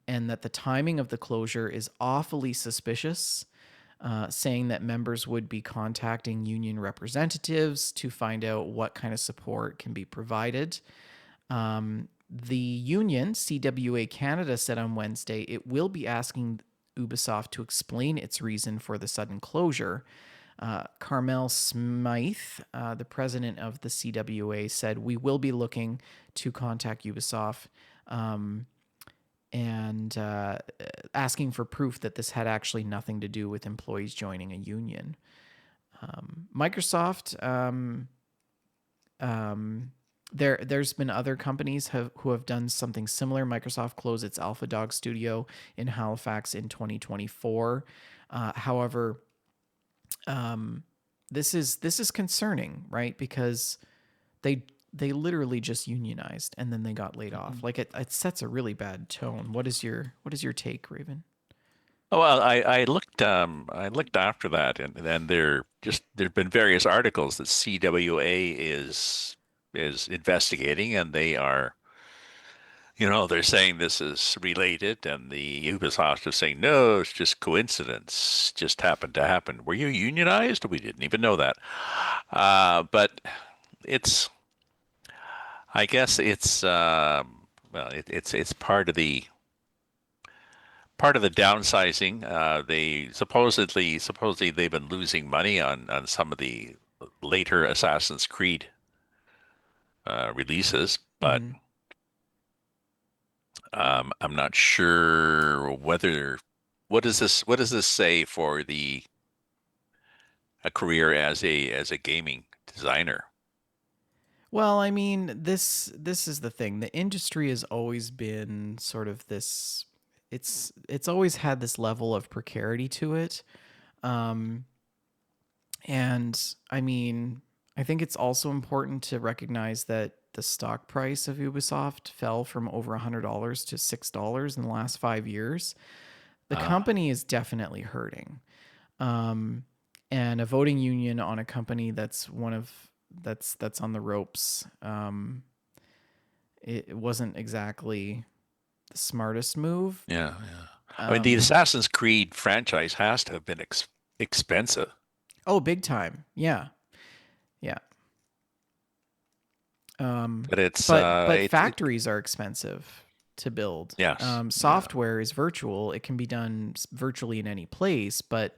and that the timing of the closure is awfully suspicious, saying that members would be contacting union representatives to find out what kind of support can be provided. The union, CWA Canada, said on Wednesday it will be asking Ubisoft to explain its reason for the sudden closure. Carmel Smythe, the president of the CWA, said, "We will be looking to contact Ubisoft and asking for proof that this had actually nothing to do with employees joining a union." Microsoft, there's been other companies who have done something similar. Microsoft closed its AlphaDog studio in Halifax in 2024. However, this is concerning, right? Because they literally just unionized and then they got laid off. Like it sets a really bad tone. What is your take, Raven? Oh, well, I looked after that, and then there've been various articles that CWA is investigating, and they're saying this is related, and the Ubisoft is saying no, it's just coincidence, just happened to happen. Were you unionized? We didn't even know that. But it's, I guess it's well, it's part of the downsizing. They supposedly they've been losing money on some of the later Assassin's Creed releases, but Mm-hmm. I'm not sure whether what does this say for the a career as a gaming designer? Well, I mean, this is the thing. The industry has always been sort of this. It's always had this level of precarity to it. Um, And I mean, I think it's also important to recognize that the stock price of Ubisoft fell from over $100 to $6 in the last 5 years. The Uh, company is definitely hurting. Um, and a voting union on a company that's on the ropes. It wasn't exactly the smartest move. yeah, yeah. I mean, the Um, Assassin's Creed franchise has to have been expensive, oh, big time. Yeah, yeah. but it's But it factories are expensive to build. yes, yeah, Software is virtual; it can be done virtually in any place. But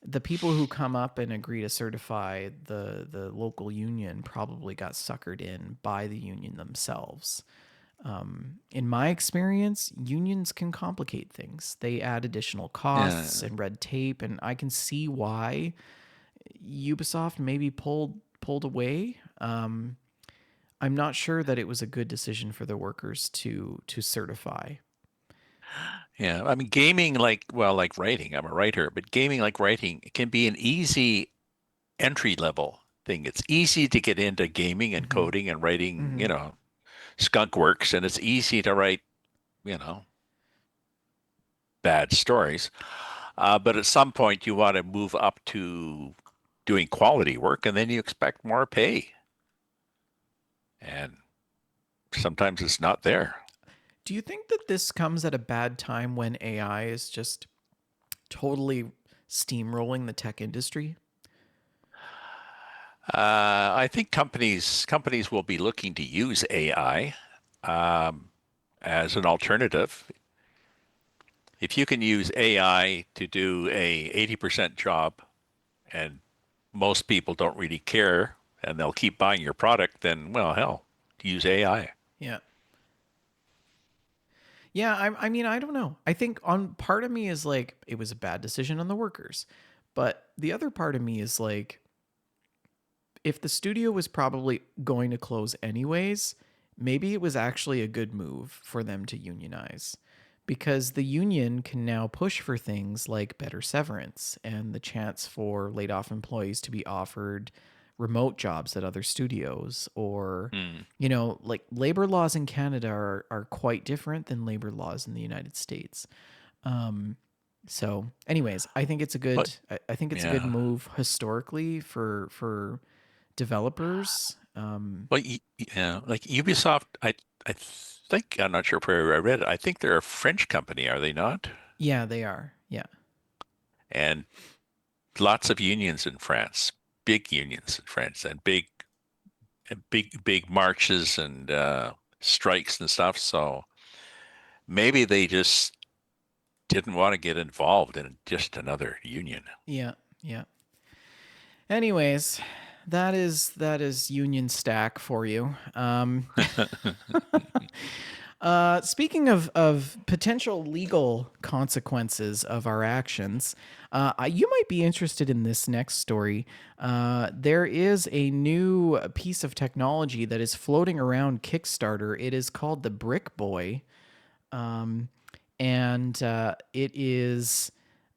the people who come up and agree to certify the local union probably got suckered in by the union themselves. In my experience, unions can complicate things. They add additional costs yeah. and red tape, and I can see why Ubisoft maybe pulled away. I'm not sure that it was a good decision for the workers to certify. Yeah, I mean, gaming like writing. I'm a writer, but gaming like writing can be an easy entry level thing. It's easy to get into gaming and Hmm. coding and writing, Hmm. skunk works, and it's easy to write, you know, bad stories. But at some point, you want to move up to doing quality work, and then you expect more pay, and sometimes it's not there. Do you think that this comes at a bad time when AI is just totally steamrolling the tech industry? I think companies will be looking to use AI as an alternative. If you can use AI to do a 80% job and most people don't really care and they'll keep buying your product, then, well, hell, use AI. Yeah. Yeah, I mean, I don't know. I think on part of me is like it was a bad decision on the workers. But the other part of me is like if the studio was probably going to close anyways, maybe it was actually a good move for them to unionize because the union can now push for things like better severance and the chance for laid off employees to be offered remote jobs at other studios or Hmm. like labor laws in Canada are quite different than labor laws in the United States. So, anyways, I think it's a But good I think it's a good yeah, move historically for developers. well, yeah, like Ubisoft, I think I'm not sure where I read it. I think they're a French company, are they not? Yeah, they are. Yeah. And lots of unions in France, big unions in France, and big marches and strikes and stuff. So maybe they just didn't want to get involved in just another union. Yeah. Yeah. Anyways, that is Union Stack for you. Speaking of potential legal consequences of our actions, you might be interested in this next story. There is a new piece of technology that is floating around Kickstarter. It is called the Brick Boy, and it is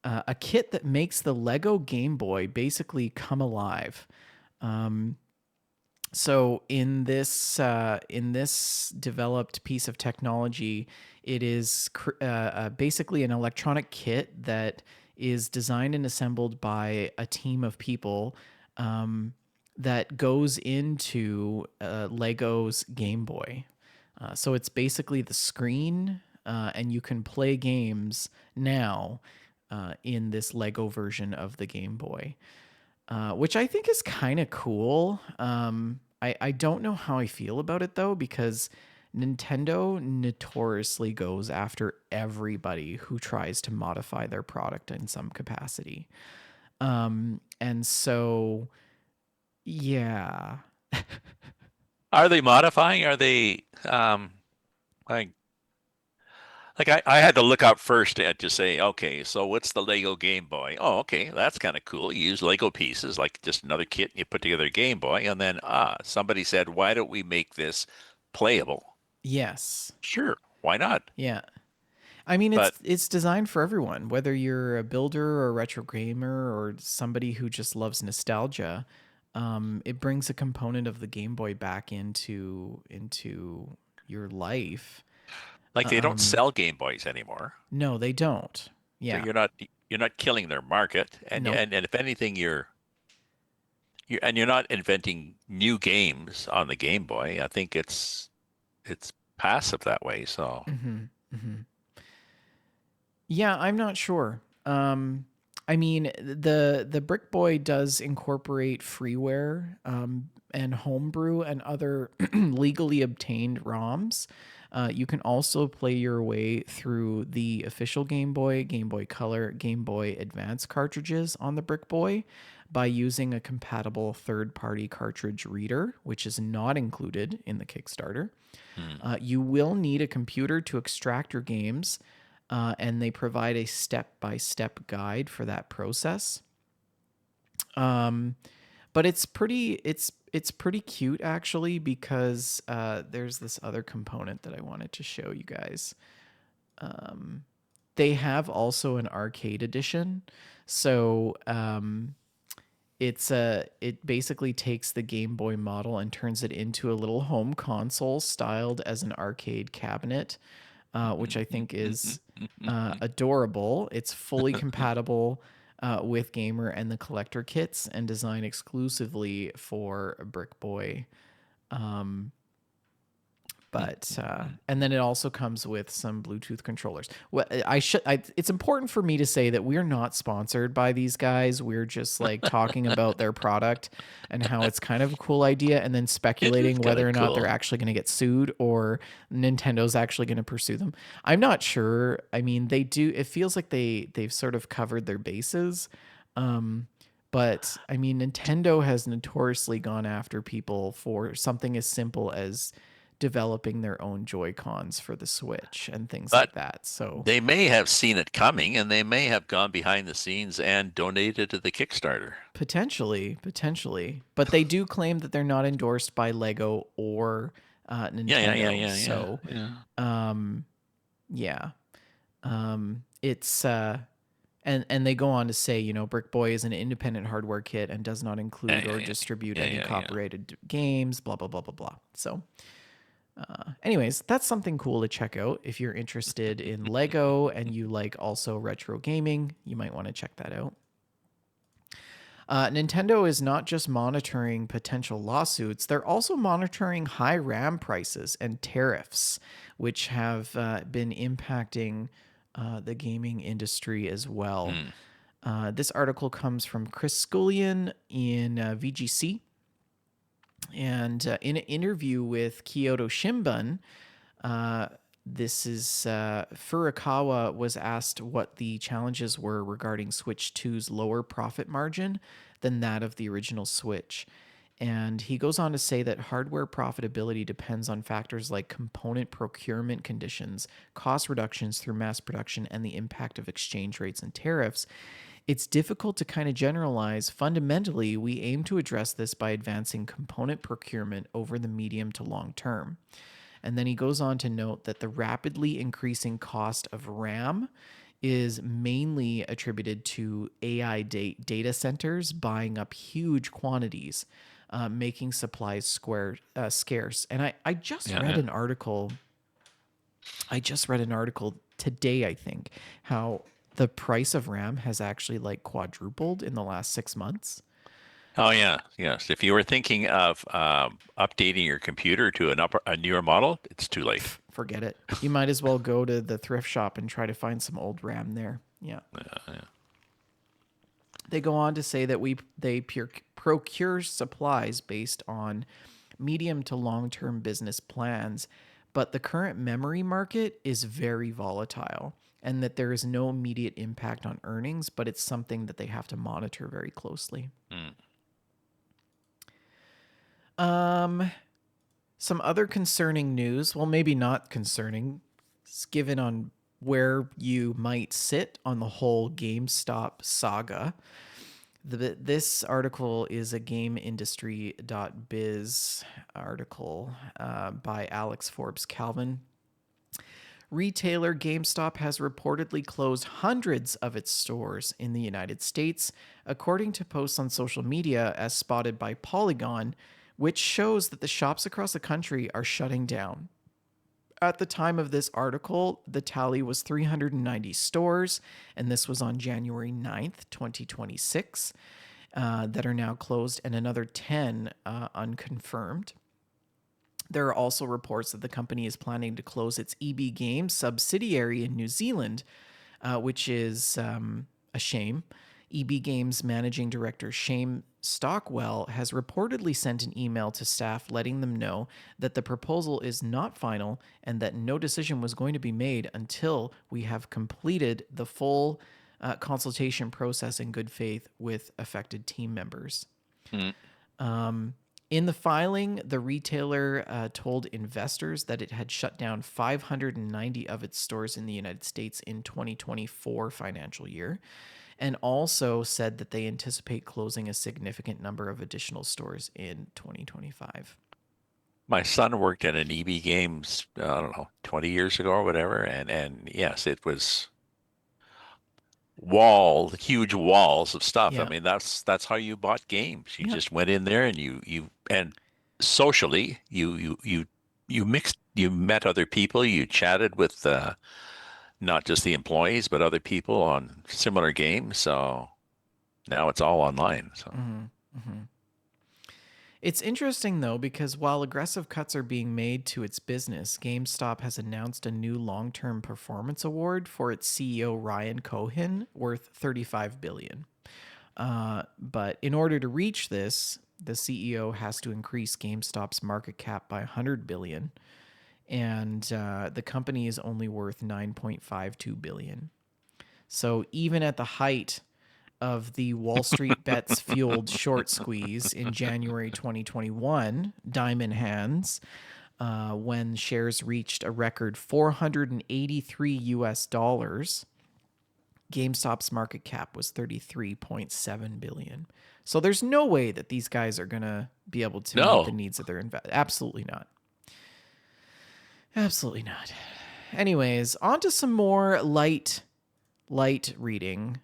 a kit that makes the Lego Game Boy basically come alive. So in this developed piece of technology, it is basically an electronic kit that is designed and assembled by a team of people that goes into Lego's Game Boy. So it's basically the screen, and you can play games now in this Lego version of the Game Boy, which I think is kind of cool. I don't know how I feel about it though, because Nintendo notoriously goes after everybody who tries to modify their product in some capacity. And so, yeah. Are they modifying? Are they like I had to look up first to say, okay, so what's the Lego Game Boy? Oh, okay, that's kind of cool. You use Lego pieces, like just another kit, and you put together a Game Boy, and then somebody said, why don't we make this playable? Yes. Sure, why not? Yeah. I mean, But it's designed for everyone, whether you're a builder or a retro gamer or somebody who just loves nostalgia. It brings a component of the Game Boy back into your life. like they don't sell Game Boys anymore, No, they don't. so Yeah. you're not killing their market, and Nope. and if anything, you're not inventing new games on the Game Boy. I think it's passive that way. So Yeah, I'm not sure. I mean, the Brick Boy does incorporate freeware and homebrew and other legally obtained ROMs. You can also play your way through the official Game Boy, Game Boy Color, Game Boy Advance cartridges on the Brick Boy by using a compatible third-party cartridge reader, which is not included in the Kickstarter. hmm. You will need a computer to extract your games, and they provide a step-by-step guide for that process. But it's pretty cute actually, because there's this other component that I wanted to show you guys. They have also an arcade edition, so it basically takes the Game Boy model and turns it into a little home console styled as an arcade cabinet, which I think is adorable. It's fully compatible with Gamer and the Collector kits and designed exclusively for a Brick Boy. But and then it also comes with some Bluetooth controllers. Well, it's important for me to say that we're not sponsored by these guys. We're just like talking about their product and how it's kind of a cool idea, and then It is speculating kind whether of or not they're cool. actually going to get sued or Nintendo's actually going to pursue them. I'm not sure. I mean, they do. It feels like they've sort of covered their bases. But I mean, Nintendo has notoriously gone after people for something as simple as developing their own Joy Cons for the Switch and things But like that. So they may have seen it coming and they may have gone behind the scenes and donated to the Kickstarter. potentially, but they do claim that they're not endorsed by Lego or Yeah, yeah, yeah, Nintendo. yeah, yeah, So yeah. yeah, it's and they go on to say, Brick Boy is an independent hardware kit and does not Yeah, include yeah, or yeah. distribute Yeah, any yeah, yeah. copyrighted games. Blah blah blah blah blah. So Anyways, that's something cool to check out if you're interested in Lego and you like also retro gaming. You might want to check that out. Nintendo is not just monitoring potential lawsuits, they're also monitoring high RAM prices and tariffs, which have been impacting the gaming industry as well. Hmm. This article comes from Chris Scullion in VGC. And in an interview with Kyoto Shimbun, uh, this is Furukawa was asked what the challenges were regarding Switch 2's lower profit margin than that of the original Switch. And he goes on to say that hardware profitability depends on factors like component procurement conditions, cost reductions through mass production, and the impact of exchange rates and tariffs. It's difficult to kind of generalize. Fundamentally, we aim to address this by advancing component procurement over the medium to long term. And then he goes on to note that the rapidly increasing cost of RAM is mainly attributed to AI data centers buying up huge quantities, making supplies scarce. And I just Yeah, read yeah. an article. I just read an article today, I think, how the price of RAM has actually like quadrupled in the last 6 months. Oh yeah, yes. If you were thinking of updating your computer to a newer model, it's too late. Forget it. You might as well go to the thrift shop and try to find some old RAM there. Yeah. Yeah. They go on to say that they procure supplies based on medium to long-term business plans, but the current memory market is very volatile and that there is no immediate impact on earnings, but it's something that they have to monitor very closely. Mm. Some other concerning news, well, maybe not concerning, given on where you might sit on the whole GameStop saga. This article is a GameIndustry.biz article by Alex Forbes Calvin. Retailer GameStop has reportedly closed hundreds of its stores in the United States, according to posts on social media as spotted by Polygon, which shows that the shops across the country are shutting down. At the time of this article, the tally was 390 stores, and this was on January 9th, 2026, that are now closed, and another 10 unconfirmed. There are also reports that the company is planning to close its EB Games subsidiary in New Zealand, which is a shame. EB Games managing director Shane Stockwell has reportedly sent an email to staff letting them know that the proposal is not final and that no decision was going to be made until we have completed the full consultation process in good faith with affected team members. Mm. In the filing, the retailer told investors that it had shut down 590 of its stores in the United States in 2024 financial year, and also said that they anticipate closing a significant number of additional stores in 2025. My son worked at an EB Games, I don't know, 20 years ago or whatever, and yes, it was huge walls of stuff. I Yeah. mean, that's how you bought games. You Yeah. just went in there and and socially you met other people, you chatted with not just the employees but other people on similar games. So now it's all online. So It's interesting, though, because while aggressive cuts are being made to its business, GameStop has announced a new long term performance award for its CEO, Ryan Cohen, worth $35 billion. But in order to reach this, the CEO has to increase GameStop's market cap by $100 billion, and the company is only worth $9.52 billion. So even at the height of the Wall Street bets fueled short squeeze in January 2021, Diamond Hands, when shares reached a record 483 US dollars, GameStop's market cap was 33.7 billion. So there's no way that these guys are going to be able to meet the no, needs of their investors. Absolutely not. Absolutely not. Anyways, on to some more light reading.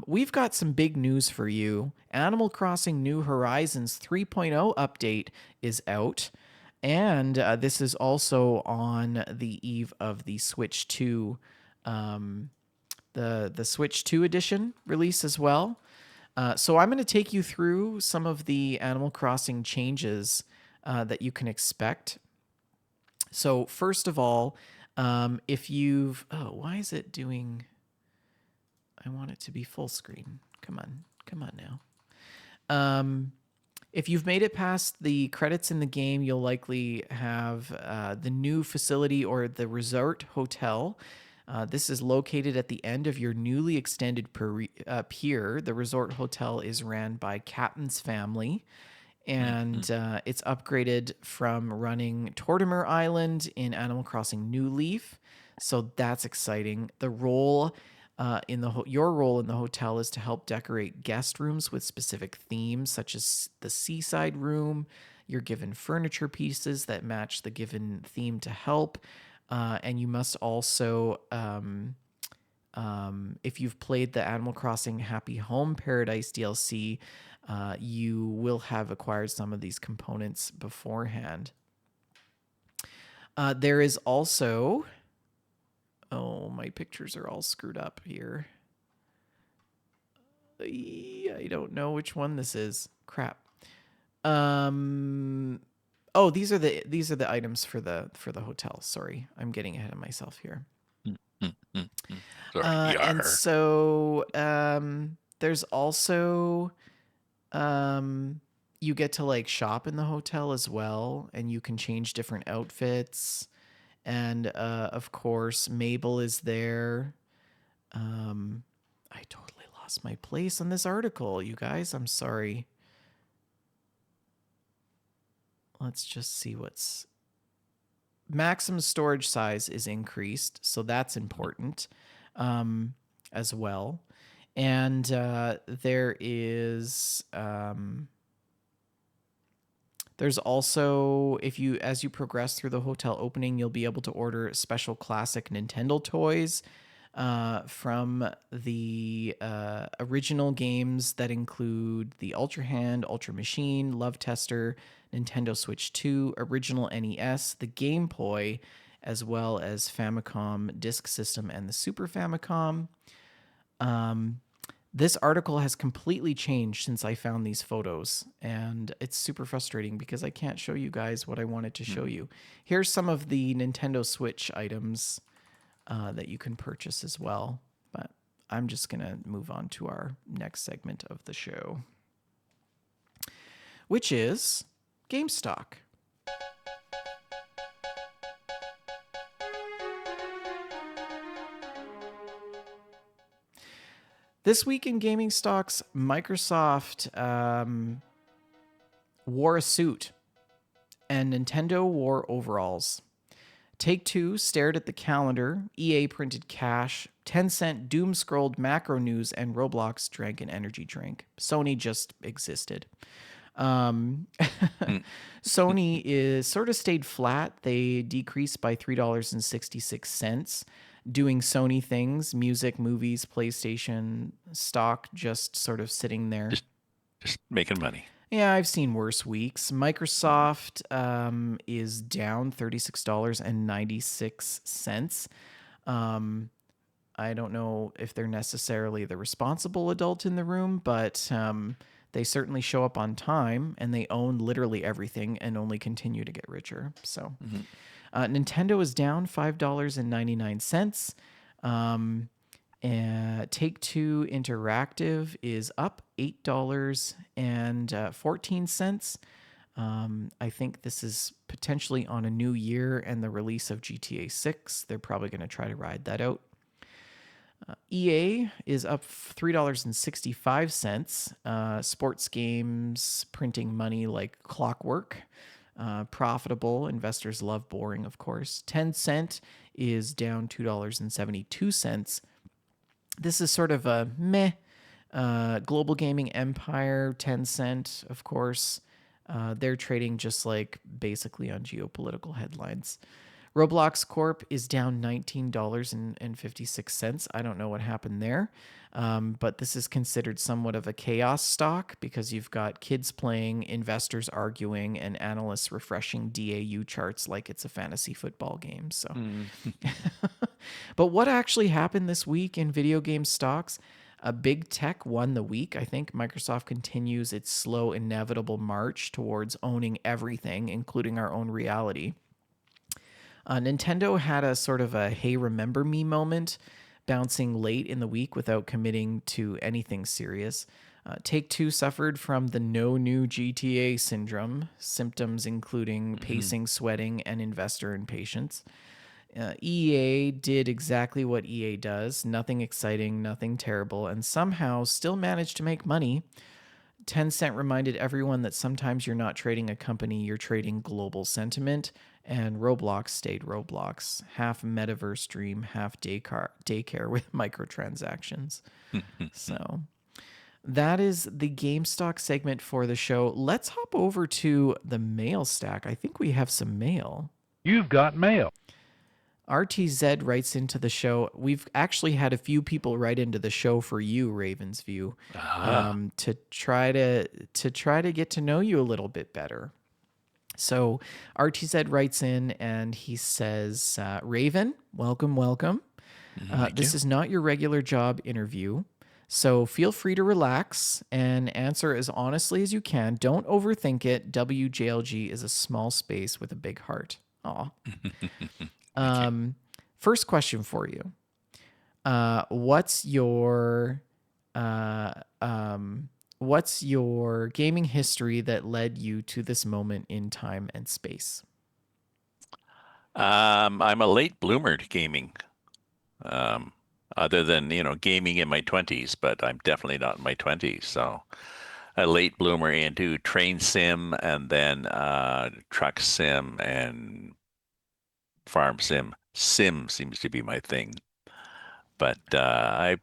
We've got some big news for you. Animal Crossing New Horizons 3.0 update is out. And this is also on the eve of the Switch 2, um, the Switch 2 edition release as well. So I'm going to take you through some of the Animal Crossing changes that you can expect. So first of all, if you've why is it doing? I want it to be full screen. Come on now. If you've made it past the credits in the game, you'll likely have the new facility or the resort hotel. This is located at the end of your newly extended pier. The resort hotel is ran by Captain's family, and it's upgraded from running Tortimer Island in Animal Crossing New Leaf. So that's exciting. The role your role in the hotel is to help decorate guest rooms with specific themes, such as the seaside room. You're given furniture pieces that match the given theme to help, and you must also if you've played the Animal Crossing Happy Home Paradise DLC, you will have acquired some of these components beforehand. There is also. Oh, my pictures are all screwed up here. I don't know which one this is. Crap. Oh, these are the items for the hotel. Sorry, I'm getting ahead of myself here. Sorry, And yar. so there's also you get to like shop in the hotel as well, and you can change different outfits. And of course, Mabel is there. I totally lost my place on this article, you guys. I'm sorry. Let's just see what's. Maximum storage size is increased, so that's important as well. And there is. There's also, if you as you progress through the hotel opening, you'll be able to order special classic Nintendo toys from the original games that include the Ultra Hand, Ultra Machine, Love Tester, Nintendo Switch 2, original NES, the Game Boy, as well as Famicom Disk System and the Super Famicom. This article has completely changed since I found these photos, and it's super frustrating because I can't show you guys what I wanted to show you. Here's some of the Nintendo Switch items that you can purchase as well, but I'm just going to move on to our next segment of the show, which is Gamestock. This week in gaming stocks, Microsoft wore a suit and Nintendo wore overalls. Take-Two stared at the calendar, EA printed cash, Tencent doom-scrolled macro news, and Roblox drank an energy drink. Sony just existed. Sony is sort of stayed flat. They decreased by $3.66. Doing Sony things, music, movies, PlayStation, stock just sort of sitting there. Just making money. Yeah, I've seen worse weeks. Microsoft is down $36.96. I don't know if they're necessarily the responsible adult in the room, but they certainly show up on time and they own literally everything and only continue to get richer. So Nintendo is down $5.99. Take-Two Interactive is up $8.14. I think this is potentially on a new year and the release of GTA 6. They're probably going to try to ride that out. EA is up $3.65. Sports games printing money like clockwork. Profitable. Investors love boring, of course. Tencent is down $2.72. This is sort of a meh. Global gaming empire, Tencent, of course. They're trading just like basically on geopolitical headlines. Roblox Corp is down $19.56. I don't know what happened there, but this is considered somewhat of a chaos stock because you've got kids playing, investors arguing, and analysts refreshing DAU charts like it's a fantasy football game. So, Mm. but what actually happened this week in video game stocks? Big tech won the week. I think Microsoft continues its slow, inevitable march towards owning everything, including our own reality. Nintendo had a sort of a hey, remember me moment, bouncing late in the week without committing to anything serious. Take Two suffered from the no new GTA syndrome, symptoms including Mhm. pacing, sweating, and investor impatience. EA did exactly what EA does, nothing exciting, nothing terrible, and somehow still managed to make money. Tencent reminded everyone that sometimes you're not trading a company, you're trading global sentiment. And Roblox stayed Roblox. Half metaverse dream, half daycare with microtransactions. So that is the GameStop segment for the show. Let's hop over to the mail stack. I think we have some mail. You've got mail. RTZ writes into the show. We've actually had a few people write into the show for you, Ravensview, Ah. to get to know you a little bit better. So RTZ writes in and he says, Raven, welcome, welcome. Thank This you. is not your regular job interview. So feel free to relax and answer as honestly as you can. Don't overthink it. WJLG is a small space with a big heart. Aw. Thank you. First question for you. What's your uh, um, what's your gaming history that led you to this moment in time and space? I'm a late bloomer to gaming. Um, Other than, gaming in my 20s, but I'm definitely not in my 20s. So a late bloomer into train sim and then truck sim and farm sim. Sim seems to be my thing. But I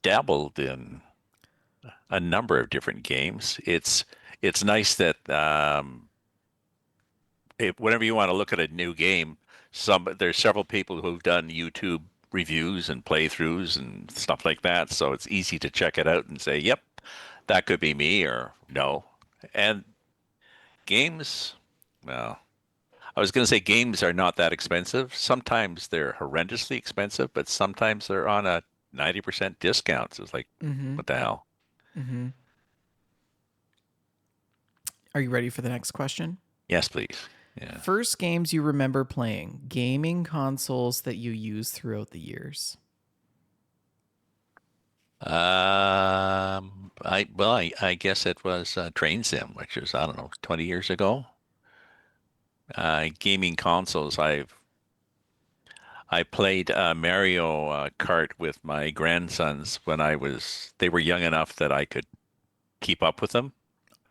dabbled in a number of different games. It's nice that whenever you want to look at a new game, there's several people who've done YouTube reviews and playthroughs and stuff like that, so it's easy to check it out and say, "Yep, that could be me," or "No." And games, well, I was going to say games are not that expensive. Sometimes they're horrendously expensive, but sometimes they're on a 90% discount. So it's like, Mm-hmm. what the hell? Mm-hmm. Are you ready for the next question? Yes, please. Yeah. First games you remember playing, gaming consoles that you used throughout the years. I guess it was Train Sim, which is, I don't know, 20 years ago. Gaming consoles. I played Mario Kart with my grandsons when they were young enough that I could keep up with them.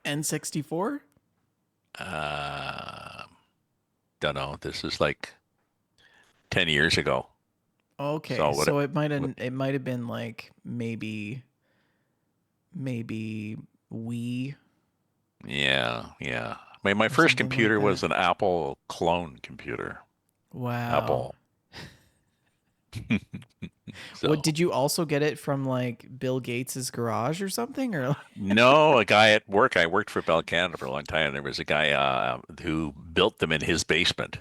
N64? Uh, don't know. This is like 10 years ago. Okay, So so what it might have been like maybe Wii yeah, yeah. My or first something like computer that. was an Apple clone computer. Wow. Apple. What So did you also get it from like Bill Gates's garage or something or like, no, a guy at work. I worked for Bell Canada for a long time. There was a guy who built them in his basement,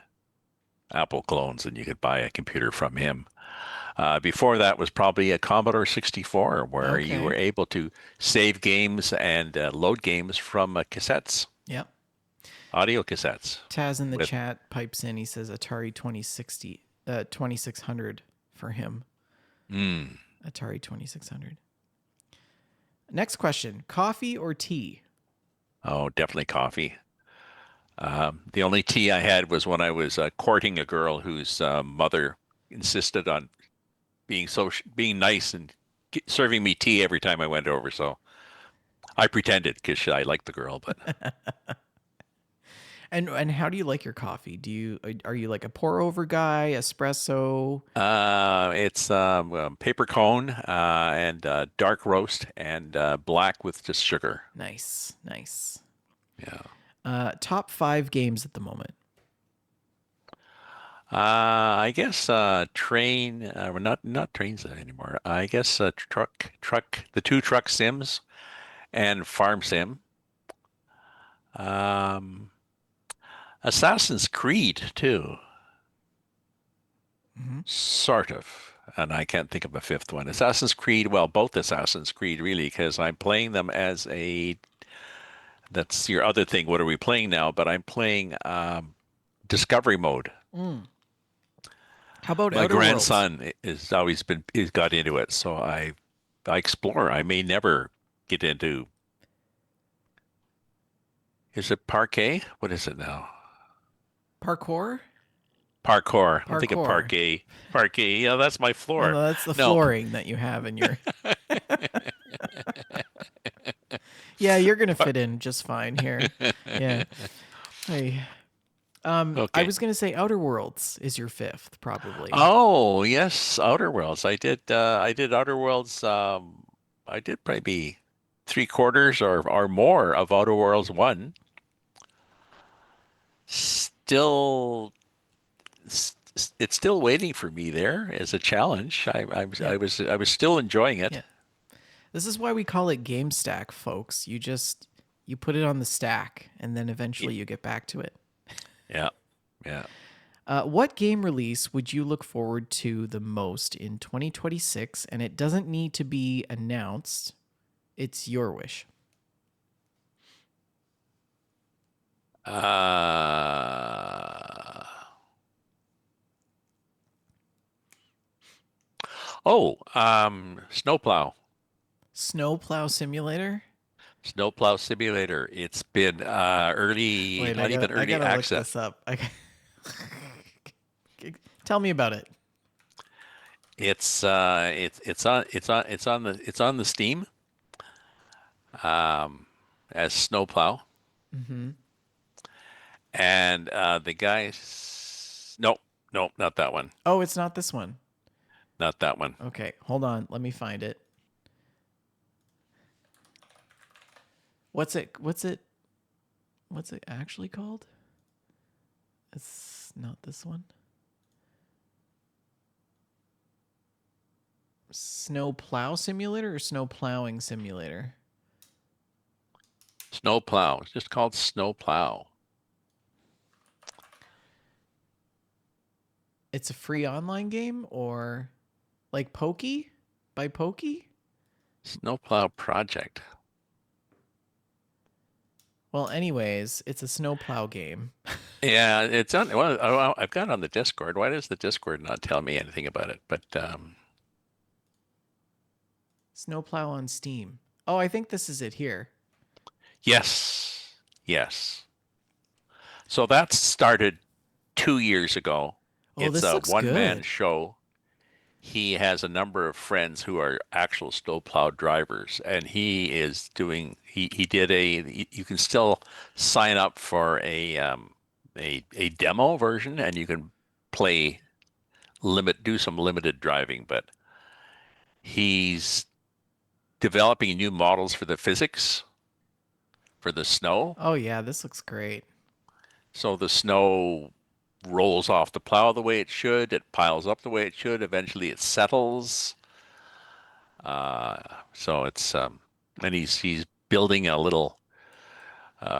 Apple clones, and you could buy a computer from him. Before that was probably a Commodore 64, where you were okay. able to save games and load games from cassettes, Yep. audio cassettes. Taz in the With chat pipes in. He says Atari 2060 2600 for him. mm, Atari 2600. Next question, coffee or tea? oh, definitely coffee. The only tea I had was when I was courting a girl whose mother insisted on being nice and serving me tea every time I went over. So I pretended because I liked the girl, but And how do you like your coffee? Do you are you like a pour over guy, espresso? it's paper cone and dark roast and black with just sugar. Nice, nice. Yeah. Top 5 games at the moment. I guess train. We're not trains anymore. I guess truck. The two truck sims and farm sim. Um, Assassin's Creed too, Hmm. sort of. And I can't think of a fifth one. Assassin's Creed. Well, both Assassin's Creed really, because I'm playing them as a. That's your other thing. What are we playing now? But I'm playing Discovery mode. Mm. How about My Outer Worlds? grandson is always been he's got into it, so I explore. I may never get into. Is it parquet? What is it now? Parkour? Parkour. I'm thinking Parkour. parquet. Parquet. Yeah, that's my Oh floor. no, that's the No. flooring that you have in your. Yeah, you're gonna fit in just fine here. Yeah. Hey. I Okay. was gonna say Outer Worlds is your fifth, probably. Oh, yes, Outer Worlds. I did Outer Worlds I did maybe three quarters or more of Outer Worlds 1. Still it's still waiting for me there as a challenge. Yeah. I was still enjoying it. Yeah. This is why we call it Gamestack, folks. You put it on the stack and then Y- eventually you get back to it. Yeah. Yeah. What game release would you look forward to the most in 2026? And it doesn't need to be announced. It's your wish. Uh oh, snowplow. Snowplow Simulator? Snowplow simulator. It's been early, Wait, not even I early gotta look access. this up. Tell me about it. It's on the Steam um as snowplow. Hmm. And the guys, no, no, not that one. Oh, it's not this one. Not that one. Okay, hold on. Let me find it. What's it? What's it? What's it actually called? It's not this one. Snow plow simulator or snow plowing simulator? Snowplow. It's just called snowplow. It's a free online game or like Pokey by Pokey? Snowplow project. Well, anyways, it's a snow plow game. Yeah, it's on. Well, I've got it on the Discord. Why does the Discord not tell me anything about it? But Snowplow on Steam. Oh, I think this is it here. yes, yes. So that started 2 years ago. Oh, It's this a looks one-man good. show. He has a number of friends who are actual snowplow drivers, and he is doing. He did a. You can still sign up for a demo version, and you can play do some limited driving. But he's developing new models for the physics for the snow. Oh yeah, this looks great. So the snow rolls off the plow the way it should. It piles up the way it should. Eventually, it settles. Uh, so it's and he's building a little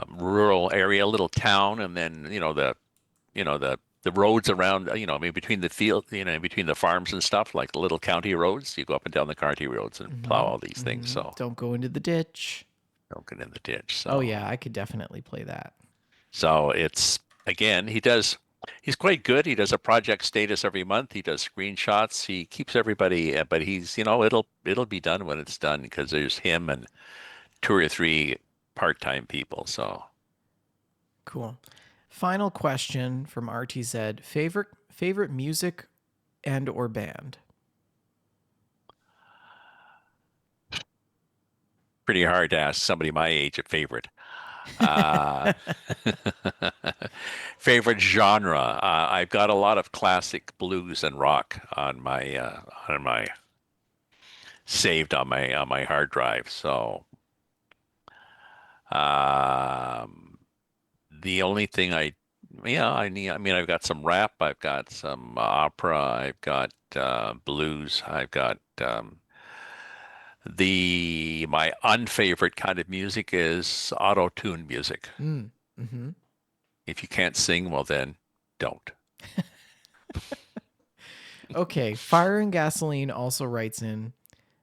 rural area, a little town, and then the roads around maybe between the field, between the farms and stuff, like the little county roads. You go up and down the county roads and plow Mm-hmm. all these things. Mm-hmm. So Don't go into the ditch. don't get in the ditch. Oh So yeah, I could definitely play that. it's again he's quite good. He does a project status every month. He does screenshots. He keeps everybody, but he's it'll be done when it's done because there's him and two or three part-time people. So Cool. Final question from RTZ. Favorite music and or band? pretty hard to ask somebody my age a favorite. Uh, favorite genre. I've got a lot of classic blues and rock on my saved on my hard drive. So um, the only thing I Yeah, I mean, I've got some rap, I've got some opera, I've got blues, I've got the my unfavorite kind of music is auto-tune music. Mm. Hmm. If you can't sing, well then don't. Okay, Fire and Gasoline also writes in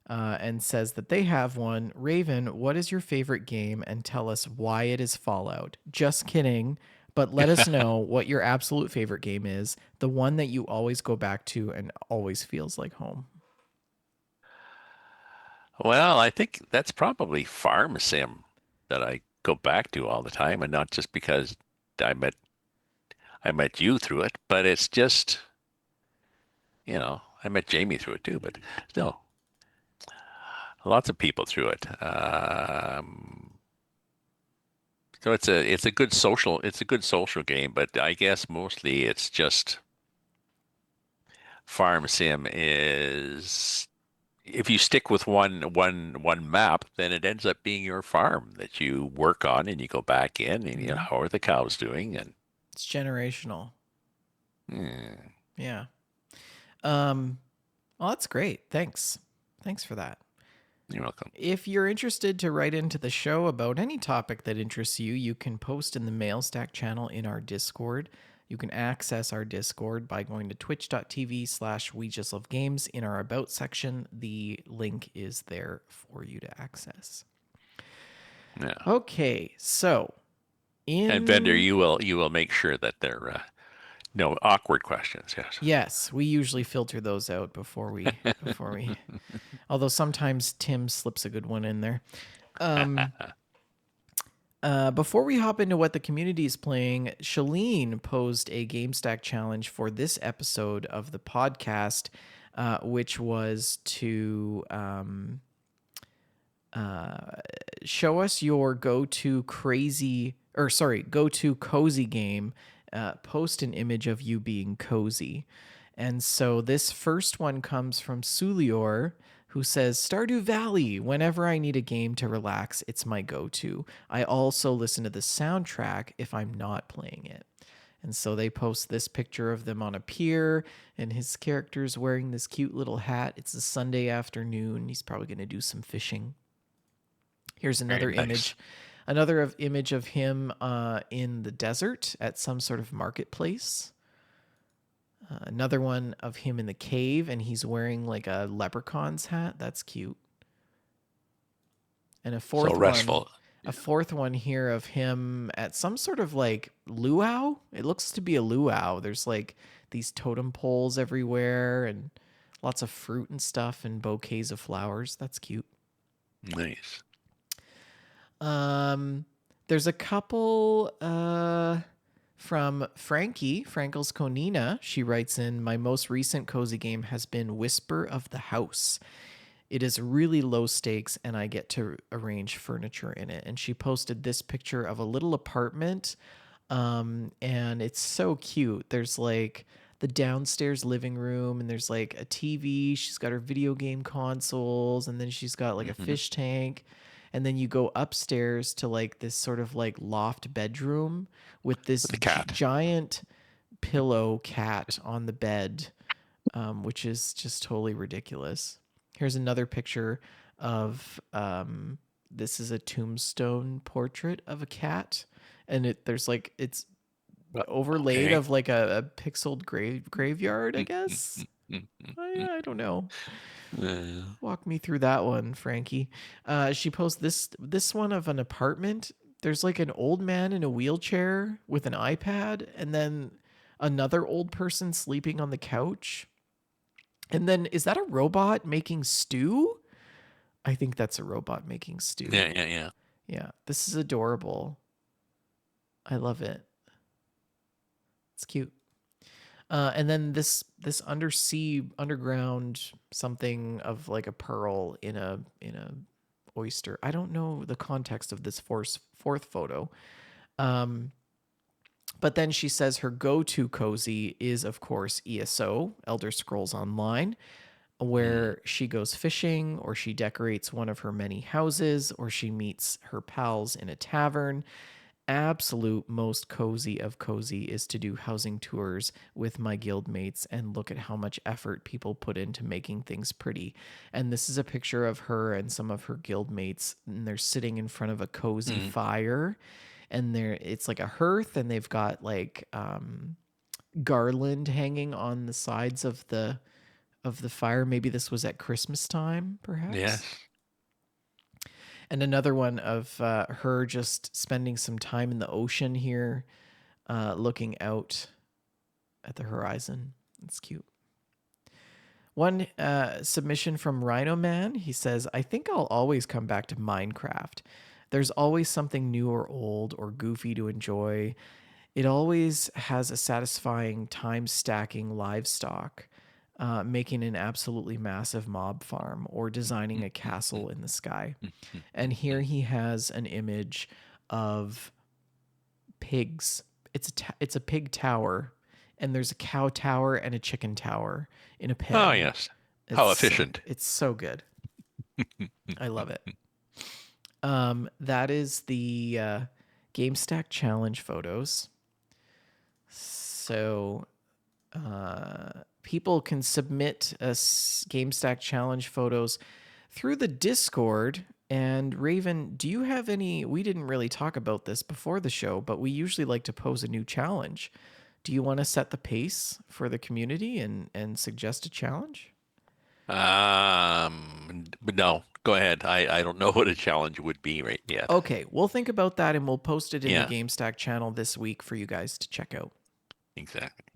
and says that they have one. Raven, what is your favorite game? And tell us why it is Fallout. Just kidding, but let us know what your absolute favorite game is, the one that you always go back to and always feels like home. Well, I think that's probably Farm Sim that I go back to all the time, and not just because I met I met you through it, but it's just, I met Jamie through it too, but still, lots of people through it. So it's a good social game, but I guess mostly it's just Farm Sim is if you stick with one map, then it ends up being your farm that you work on and you go back in and Hmm. how are the cows doing and It's generational. hmm, Yeah. Um, well, that's great. Thanks. Thanks for that. you're welcome. If you're interested to write into the show about any topic that interests you, you can post in the Mailstack channel in our Discord. You can access our Discord by going to twitch.tv/ We Just Love Games in our About section. The link is there for you to access. Yeah. Okay, so And Bender, in you will make sure that there no awkward questions. Yes. yes, we usually filter those out before we although sometimes Tim slips a good one in there. Um before we hop into what the community is playing, Shalene posed a Gamestack challenge for this episode of the podcast, which was to show us your go-to cozy game. Post an image of you being cozy. And so this first one comes from Sulior, who says, Stardew Valley. Whenever I need a game to relax, it's my go to. I also listen to the soundtrack if I'm not playing it. And so they post this picture of them on a pier, and his character's wearing this cute little hat. It's a Sunday afternoon. He's probably going to do some fishing. Here's Very another nice. image, image of him in the desert at some sort of marketplace. Another one of him in the cave, and he's wearing like a leprechaun's hat. That's cute. And So restful. a fourth one here of him at some sort of like luau. It looks to be a luau. There's like these totem poles everywhere, and lots of fruit and stuff, and bouquets of flowers. That's cute. Nice. Um, there's a couple from Frankie, Frankles Konina. She writes in, my most recent cozy game has been Whisper of the House. It is really low stakes and I get to arrange furniture in it. And she posted this picture of a little apartment. And it's so cute. There's like the downstairs living room and there's like a TV. She's got her video game consoles and then she's got like a Hmm. fish tank. And then you go upstairs to like this sort of like loft bedroom with this With the cat. giant pillow cat on the bed, which is just totally ridiculous. Here's another picture of this is a tombstone portrait of a cat, and there's like it's overlaid Okay. of like a pixeled graveyard, I guess. I don't know. Uh, Walk me through that one, Frankie. She posts this one of an apartment. There's like an old man in a wheelchair with an iPad, and then another old person sleeping on the couch. And then is that a robot making stew? I think that's a robot making stew. yeah, yeah, yeah. Yeah, this is adorable. I love it. It's cute. And then this underground something of like a pearl in a oyster. I don't know the context of this fourth photo. Um, but then she says her go-to cozy is of course ESO, Elder Scrolls Online, Mm. where she goes fishing or she decorates one of her many houses or she meets her pals in a tavern. absolute most cozy of cozy is to do housing tours with my guildmates and look at how much effort people put into making things pretty. And this is a picture of her and some of her guildmates, and they're sitting in front of a cozy Mm. fire. And it's like a hearth, and they've got like garland hanging on the sides of the fire. Maybe this was at Christmas time, Yes. perhaps. And another one of her just spending some time in the ocean here, looking out at the horizon. It's cute. One submission from Rhino Man. He says, I think I'll always come back to Minecraft. There's always something new or old or goofy to enjoy. It always has a satisfying time stacking livestock, making an absolutely massive mob farm, or designing a castle in the sky. And here he has an image of pigs. It's a pig tower, and there's a cow tower and a chicken tower in a Oh, pen. yes. How efficient. It's so good. I love it. That is the Gamestack challenge photos. So people can submit Gamestack challenge photos through the Discord. And Raven, do you have any? We didn't really talk about this before the show, but we usually like to pose a new challenge. Do you want to set the pace for the community and suggest a challenge? But no, go ahead. I don't know what a challenge would be right yet. Okay, we'll think about that and we'll post it in the Yeah, GameStack channel this week for you guys to check out. exactly.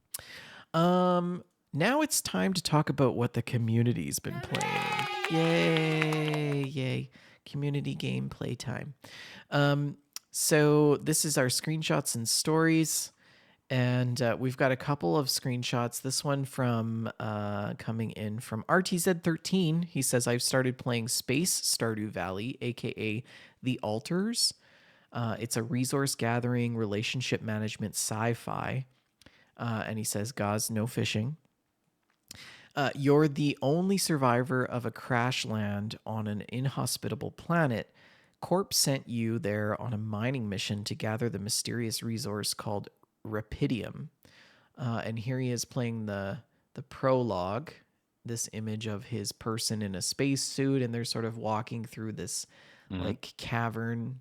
Now it's time to talk about what the community's been playing. Yay, yay. Community game playtime. So this is our screenshots and stories. And we've got a couple of screenshots. This one from coming in from RTZ13. He says, I've started playing Space Stardew Valley, aka The Altars. It's a resource gathering, relationship management sci fi. And he says, Gauze, no fishing. You're the only survivor of a crash land on an inhospitable planet. Corp sent you there on a mining mission to gather the mysterious resource called Rapidium. And here he is playing the prologue, this image of his person in a spacesuit, and they're sort of walking through this Mhm. like cavern.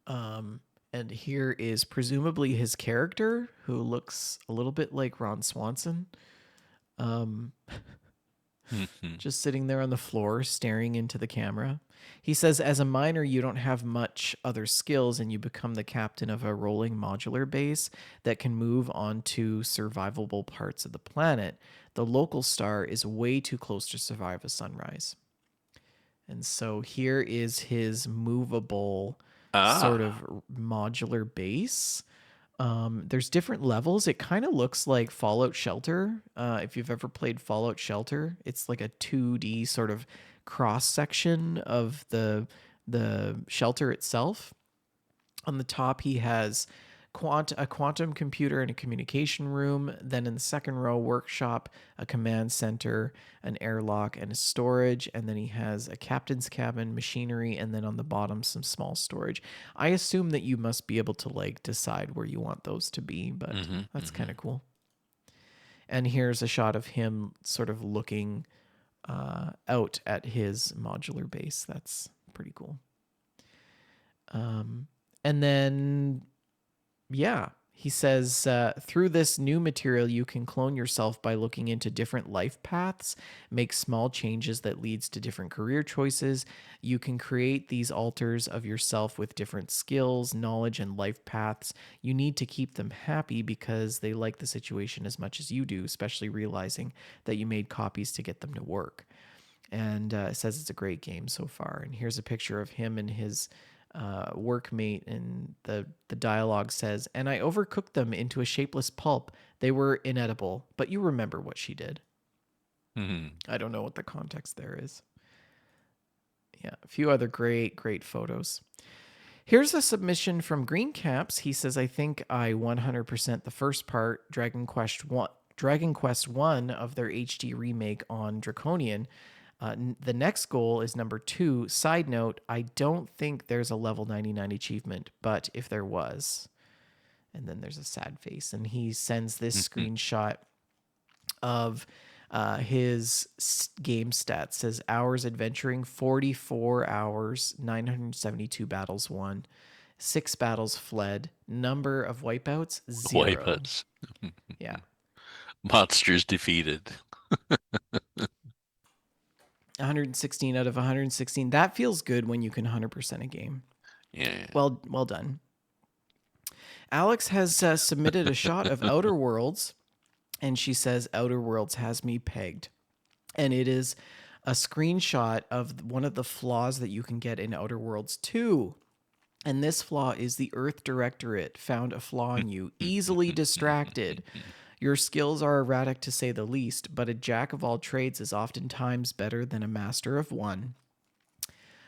And here is presumably his character, who looks a little bit like Ron Swanson, Mhm. just sitting there on the floor staring into the camera. He says, as a miner, you don't have much other skills, and you become the captain of a rolling modular base that can move onto survivable parts of the planet. The local star is way too close to survive a sunrise. And so here is his movable sort Ah. of modular base. There's different levels. It kind of looks like Fallout Shelter. If you've ever played Fallout Shelter, it's like a 2D sort of cross section of the shelter itself. On the top, he has a quantum computer and a communication room. Then in the second row, workshop, a command center, an airlock, and a storage. And then he has a captain's cabin, machinery, and then on the bottom, some small storage. I assume that you must be able to like decide where you want those to be, but Hmm. that's kind Hmm. of cool. And here's a shot of him sort of looking out at his modular base. That's pretty cool. And then yeah. He says, through this new material, you can clone yourself by looking into different life paths, make small changes that leads to different career choices. You can create these alters of yourself with different skills, knowledge, and life paths. You need to keep them happy because they like the situation as much as you do, especially realizing that you made copies to get them to work. And it says it's a great game so far. And here's a picture of him and his workmate, and the dialogue says, and I overcooked them into a shapeless pulp. They were inedible, but you remember what she did. Hmm. I don't know what the context there is. Yeah, a few other great photos. Here's a submission from Green Caps. He says, I think I 100% the first part, Dragon Quest 1 of their HD remake on Draconian. The next goal is number 2. Side note, I don't think there's a level 99 achievement, but if there was, and then there's a sad face, and he sends this screenshot of his game stats. Says hours adventuring, 44 hours, 972 battles won, 6 battles fled, number of wipeouts 0. Wipeouts. Yeah. Monsters defeated. 116 out of 116. That feels good when you can 100% a game. Yeah. Well done. Alex has submitted a shot of Outer Worlds, and she says Outer Worlds has me pegged. And it is a screenshot of one of the flaws that you can get in Outer Worlds 2. And this flaw is the Earth Directorate found a flaw in you, easily distracted. Your skills are erratic to say the least, but a jack of all trades is oftentimes better than a master of one.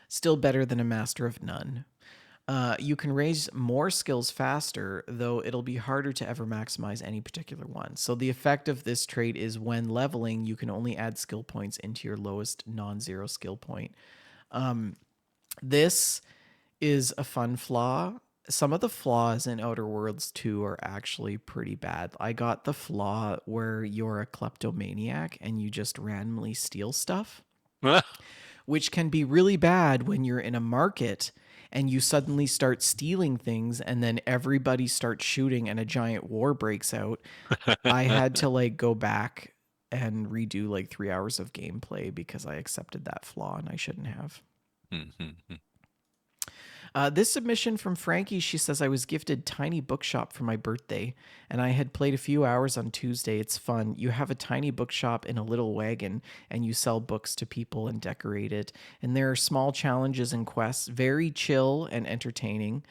Still better than a master of none. You can raise more skills faster, though it'll be harder to ever maximize any particular one. So the effect of this trait is when leveling, you can only add skill points into your lowest non-zero skill point. This is a fun flaw. Some of the flaws in Outer Worlds 2 are actually pretty bad. I got the flaw where you're a kleptomaniac and you just randomly steal stuff, which can be really bad when you're in a market and you suddenly start stealing things and then everybody starts shooting and a giant war breaks out. I had to go back and redo 3 hours of gameplay because I accepted that flaw and I shouldn't have. This submission from Frankie, she says, I was gifted Tiny Bookshop for my birthday, and I had played a few hours on Tuesday. It's fun. You have a tiny bookshop in a little wagon, and you sell books to people and decorate it. And there are small challenges and quests, very chill and entertaining.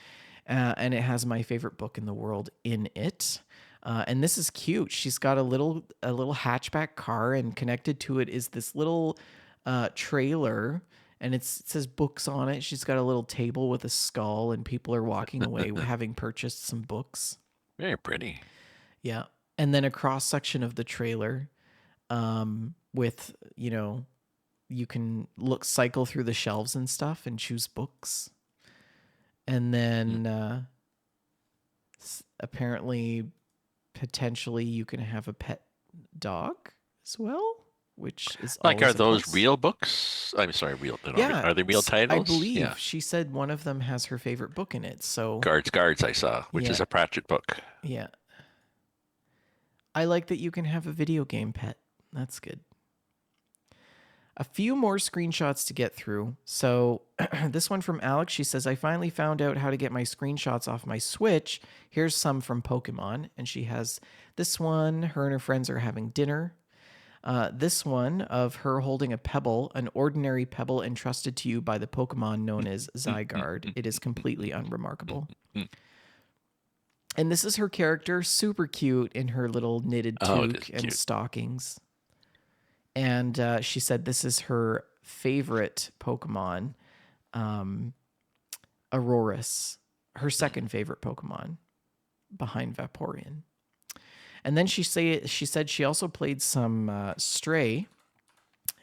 And it has my favorite book in the world in it. And this is cute. She's got a little hatchback car, and connected to it is this little trailer. And it says books on it. She's got a little table with a skull, and people are walking away having purchased some books. Very pretty. Yeah. And then a cross section of the trailer with, you can cycle through the shelves and stuff and choose books. And then apparently, potentially, you can have a pet dog as well, which is Are those plus. real books? I'm sorry, real. Yeah, Are they real titles? I believe she said one of them has her favorite book in it. So Guards, I saw, which is a Pratchett book. Yeah. I like that you can have a video game pet. That's good. A few more screenshots to get through. So this one from Alex, she says, I finally found out how to get my screenshots off my Switch. Here's some from Pokemon. And she has this one. Her and her friends are having dinner. This one of her holding a pebble, an ordinary pebble entrusted to you by the Pokemon known as Zygarde. It is completely unremarkable. And this is her character, super cute in her little knitted toque and stockings. And she said this is her favorite Pokemon, Aurorus, her second favorite Pokemon behind Vaporeon. And then she said she also played some Stray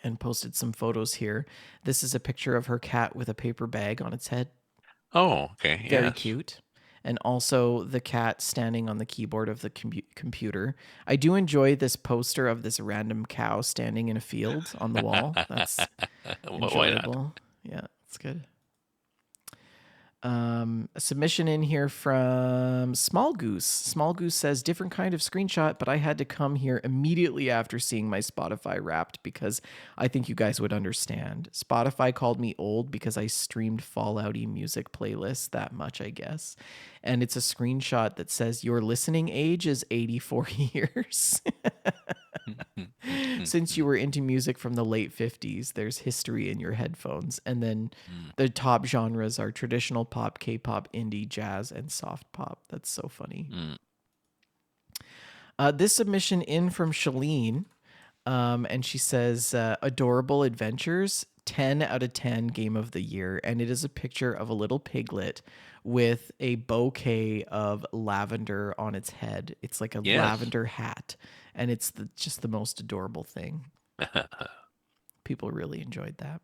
and posted some photos here. This is a picture of her cat with a paper bag on its head. Oh, okay. Very cute. And also the cat standing on the keyboard of the computer. I do enjoy this poster of this random cow standing in a field on the wall. That's enjoyable. Why not? Yeah, it's good. A submission in here from Small Goose. Small Goose says, different kind of screenshot, but I had to come here immediately after seeing my Spotify Wrapped because I think you guys would understand. Spotify called me old because I streamed Fallout-y music playlists that much, I guess. And it's a screenshot that says, your listening age is 84 years. Since you were into music from the late 50s, there's history in your headphones. And then the top genres are traditional pop, K-pop, indie, jazz, and soft pop. That's so funny. This submission in from Shalene, and she says, adorable adventures, 10 out of 10 game of the year. And it is a picture of a little piglet with a bouquet of lavender on its head. It's like a lavender hat. And it's just the most adorable thing. people really enjoyed that.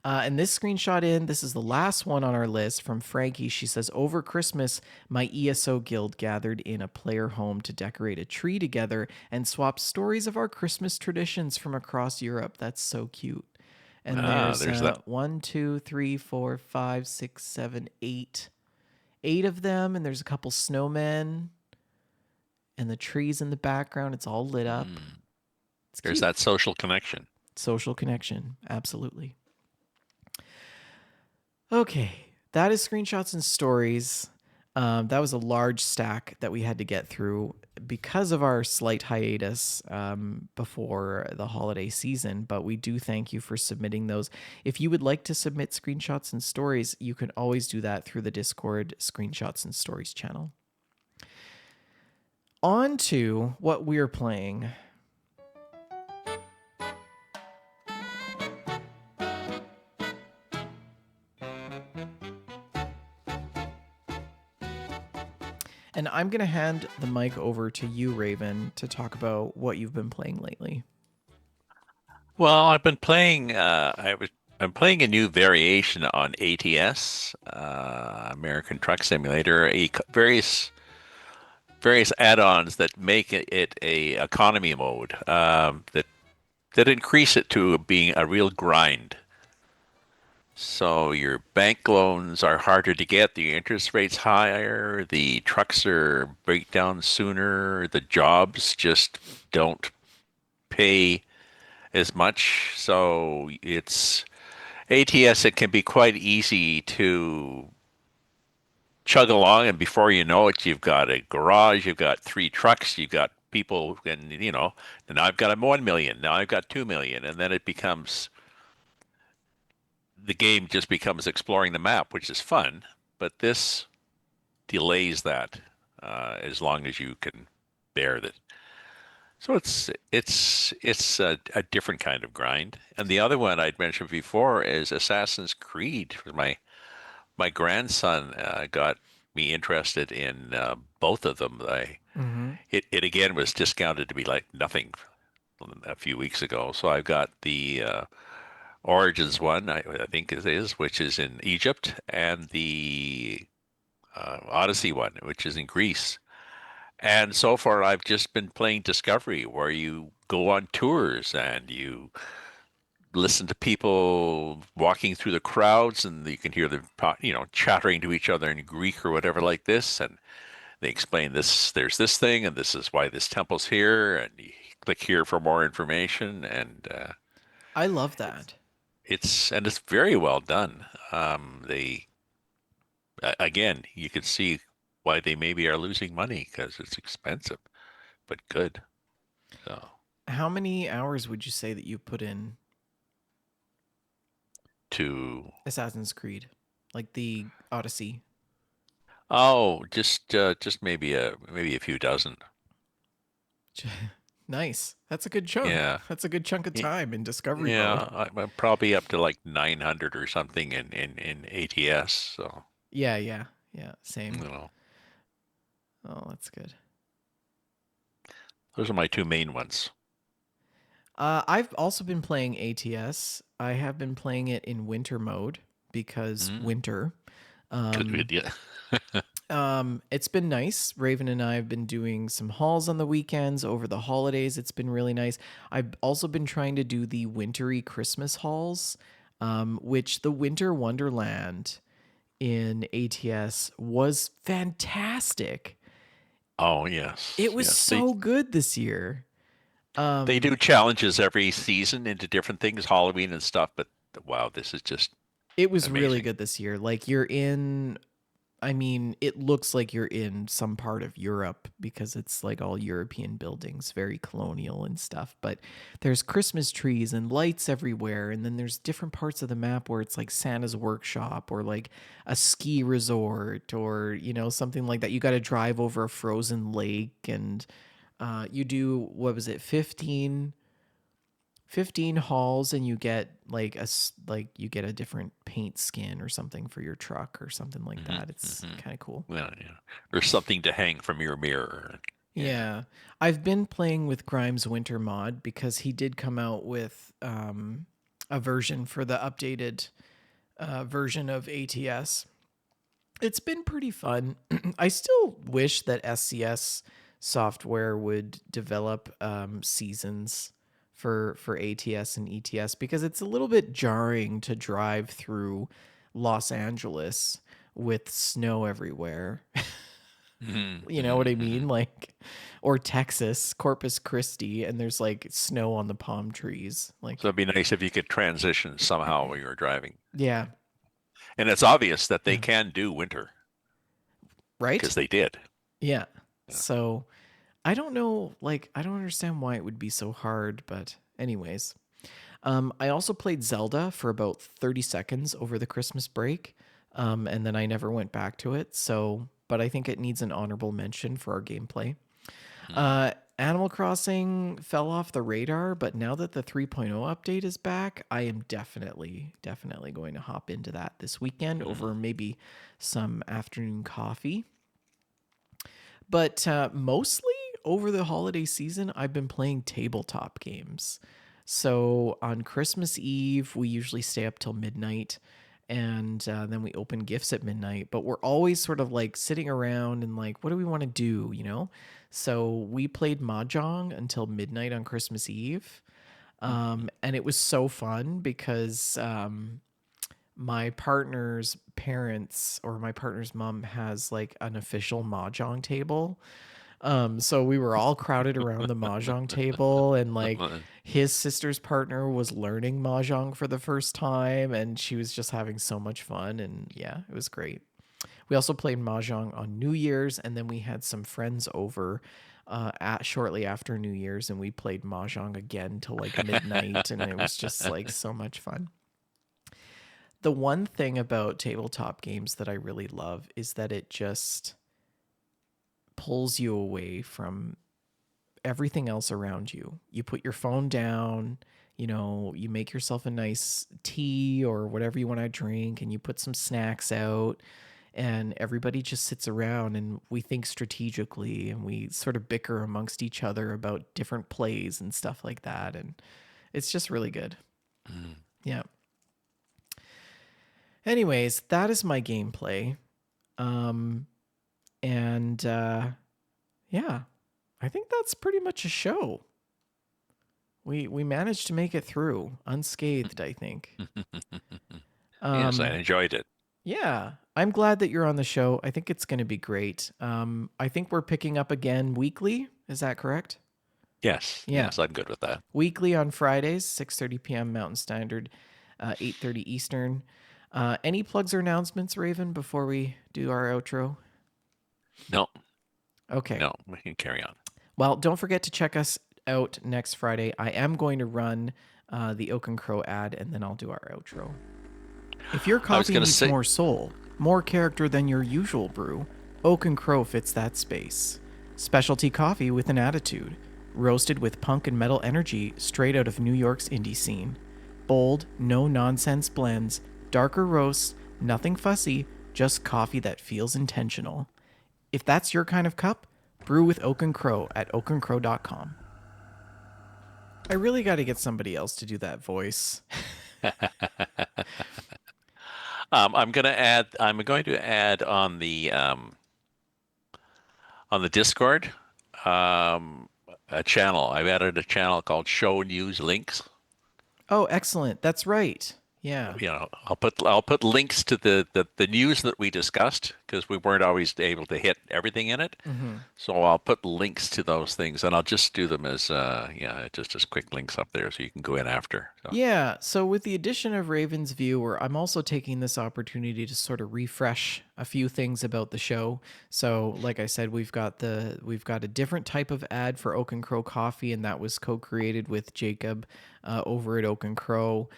And this screenshot this is the last one on our list from Frankie. She says, over Christmas, my ESO guild gathered in a player home to decorate a tree together and swap stories of our Christmas traditions from across Europe. That's so cute. And Ah, there's there's that. one, two, three, four, five, six, seven, eight. Eight of them, and there's a couple snowmen and the trees in the background. It's all lit up. Mm, It's there's cute. that social connection. Social connection. Absolutely. Okay, that is screenshots and stories. That was a large stack that we had to get through because of our slight hiatus before the holiday season. But we do thank you for submitting those. If you would like to submit screenshots and stories, you can always do that through the Discord Screenshots and Stories channel. On to what we're playing. And I'm going to hand the mic over to you, Raven, to talk about what you've been playing lately. Well, I've been playing. I'm playing a new variation on ATS, American Truck Simulator. Various add-ons that make it a economy mode that increase it to being a real grind. So your bank loans are harder to get, the interest rate's higher, the trucks are break down sooner, the jobs just don't pay as much. So it's ATS, it can be quite easy to chug along, and before you know it, you've got a garage, you've got three trucks, you've got people, and now I've got a 1 million, now I've got 2 million, and then it becomes the game just becomes exploring the map, which is fun, but this delays that as long as you can bear that. So it's a different kind of grind. And the other one I'd mentioned before is Assassin's Creed. My grandson got me interested in both of them. Mm-hmm. It again was discounted to be like nothing a few weeks ago. So I've got the Origins one, I think it is, which is in Egypt, and the Odyssey one, which is in Greece. And so far, I've just been playing Discovery, where you go on tours and you listen to people walking through the crowds, and you can hear them, chattering to each other in Greek or whatever like this, and they explain this. There's this thing, and this is why this temple's here, and you click here for more information, and I love it's that. it's very well done. They again, you can see why they maybe are losing money because it's expensive, but good. So How many hours would you say that you put in to Assassin's Creed? Like the Odyssey? just maybe a few dozen. Nice. That's a good chunk. Yeah. That's a good chunk of Y- time in discovery mode. Yeah, I'm probably up to like 900 or something in ATS. So, Yeah, yeah, yeah. you Same. know, Oh, that's good. those are my two main ones. I've also been playing ATS. I have been playing it in winter mode because Mm, winter. good, Um, yeah. it's been nice. Raven and I have been doing some hauls on the weekends over the holidays. It's been really nice. I've also been trying to do the wintry Christmas hauls, which the Winter Wonderland in ATS was fantastic. Oh, It yes, was yes. They so good this year. they do challenges every season into different things, Halloween and stuff, but wow, this is just It was really amazing. good this year. Like you're in I mean, it looks like you're in some part of Europe because it's like all European buildings, very colonial and stuff. But there's Christmas trees and lights everywhere. And then there's different parts of the map where it's like Santa's workshop or like a ski resort or, something like that. You got to drive over a frozen lake and you do, what was it, 15 hauls and you get like you get a different paint skin or something for your truck or something like Hmm that. It's hmm kind of cool. Well, yeah. There's something to hang from your mirror. Yeah. Yeah. I've been playing with Grimes Winter Mod because he did come out with a version for the updated version of ATS. It's been pretty fun. I still wish that SCS software would develop seasons for ATS and ETS because it's a little bit jarring to drive through Los Angeles with snow everywhere. Mhm, You know what mhm, I mean? mhm. Like, or Texas, Corpus Christi, and there's like snow on the palm trees. So Like, it'd be nice if you could transition somehow while you're driving. yeah, And it's obvious that they yeah, can do winter right? because they did. Yeah. Yeah. So I don't know, like, I don't understand why it would be so hard, but anyways. I also played Zelda for about 30 seconds over the Christmas break, and then I never went back to it. So, but I think it needs an honorable mention for our gameplay. Mm, Animal Crossing fell off the radar, but now that the 3.0 update is back, I am definitely going to hop into that this weekend over mm, maybe some afternoon coffee. But mostly over the holiday season, I've been playing tabletop games. So on Christmas Eve, we usually stay up till midnight and then we open gifts at midnight. But we're always sort of like sitting around and like, what do we want to do, you know? So we played Mahjong until midnight on Christmas Eve. mm. And it was so fun because my partner's parents or my partner's mom has like an official mahjong table. So we were all crowded around the mahjong table, and like his sister's partner was learning mahjong for the first time, and she was just having so much fun. And yeah, it was great. We also played mahjong on New Year's, and then we had some friends over at shortly after New Year's, and we played mahjong again till like midnight, and it was just like so much fun. The one thing about tabletop games that I really love is that it just pulls you away from everything else around you. You put your phone down, you know, you make yourself a nice tea or whatever you want to drink, and you put some snacks out, and everybody just sits around and we think strategically and we sort of bicker amongst each other about different plays and stuff like that. And it's just really good. Mm. Yeah. Anyways, that is my gameplay. Um, and yeah, I think that's pretty much a show. We managed to make it through unscathed, I think. Yes, I Um, enjoyed it. yeah, I'm glad that you're on the show. I think it's going to be great. I think we're picking up again weekly. Is that correct? Yes, Yeah, yes, I'm good with that. weekly on Fridays, 6:30 p.m. Mountain Standard, 8:30 Eastern. Any plugs or announcements, Raven, before we do our outro? No, Okay. no, we can carry on. Well, don't forget to check us out next Friday. I am going to run the Oak and Crow ad, and then I'll do our outro. If your I was coffee going to needs say, more soul, more character than your usual brew, Oak and Crow fits that space. Specialty coffee with an attitude, roasted with punk and metal energy straight out of New York's indie scene. Bold, no nonsense blends, darker roasts, nothing fussy, just coffee that feels intentional. If that's your kind of cup, brew with Oak and Crow at oakandcrow.com. I really got to get somebody else to do that voice. I'm going to add on the Discord, um, a channel. I've added a channel called Show News Links. Oh, excellent. That's right. Yeah. I'll put links to the news that we discussed because we weren't always able to hit everything in it. Hmm. So I'll put links to those things, and I'll just do them as yeah, just as quick links up there, so you can go in after. So Yeah, so with the addition of Raven's Viewer, I'm also taking this opportunity to sort of refresh a few things about the show. So, like I said, we've got a different type of ad for Oak and Crow Coffee, and that was co-created with Jacob over at Oak and Crow.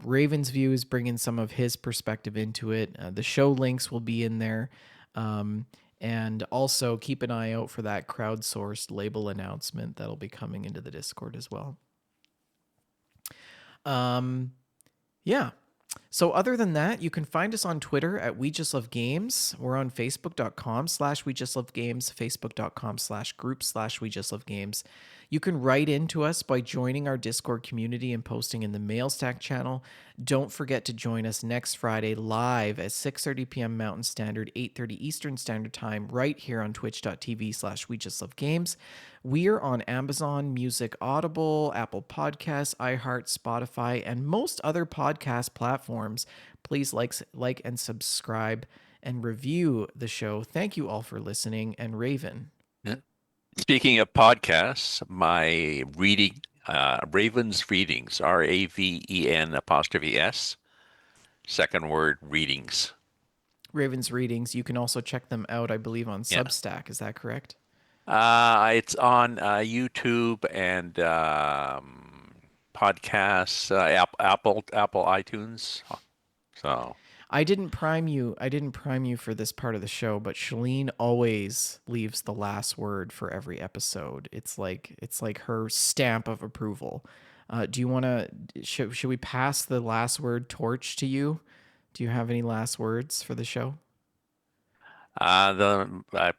Raven's View is bringing some of his perspective into it. The show links will be in there. Um, and also keep an eye out for that crowdsourced label announcement that'll be coming into the Discord as well. Um, yeah. So other than that, you can find us on Twitter at We Just Love Games. We're on Facebook.com/We Just Love Games, Facebook.com/group/We Just Love Games. You can write into us by joining our Discord community and posting in the Mailstack channel. Don't forget to join us next Friday live at 6:30 p.m. Mountain Standard, 8:30 Eastern Standard Time, right here on twitch.tv/We Just Love Games. We're on Amazon Music, Audible, Apple Podcasts, iHeart, Spotify, and most other podcast platforms. Please like and subscribe and review the show. Thank you all for listening. And Raven. Yeah. Speaking of podcasts, my Raven's Readings, RAVEN''S, second word readings. Raven's Readings. You can also check them out, I believe, on Yeah. Substack. Is that correct? It's on YouTube and podcasts, Apple iTunes. So I didn't prime you for this part of the show, but Shalene always leaves the last word for every episode. It's like her stamp of approval. Do you want to should we pass the last word torch to you? Do you have any last words for the show? the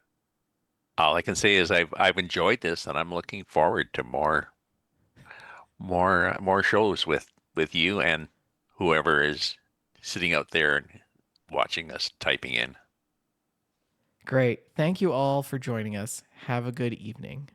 all I can say is I've enjoyed this, and I'm looking forward to more shows with you and whoever is sitting out there and watching us typing in. Great. Thank you all for joining us. Have a good evening.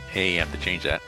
Hey, you have to change that.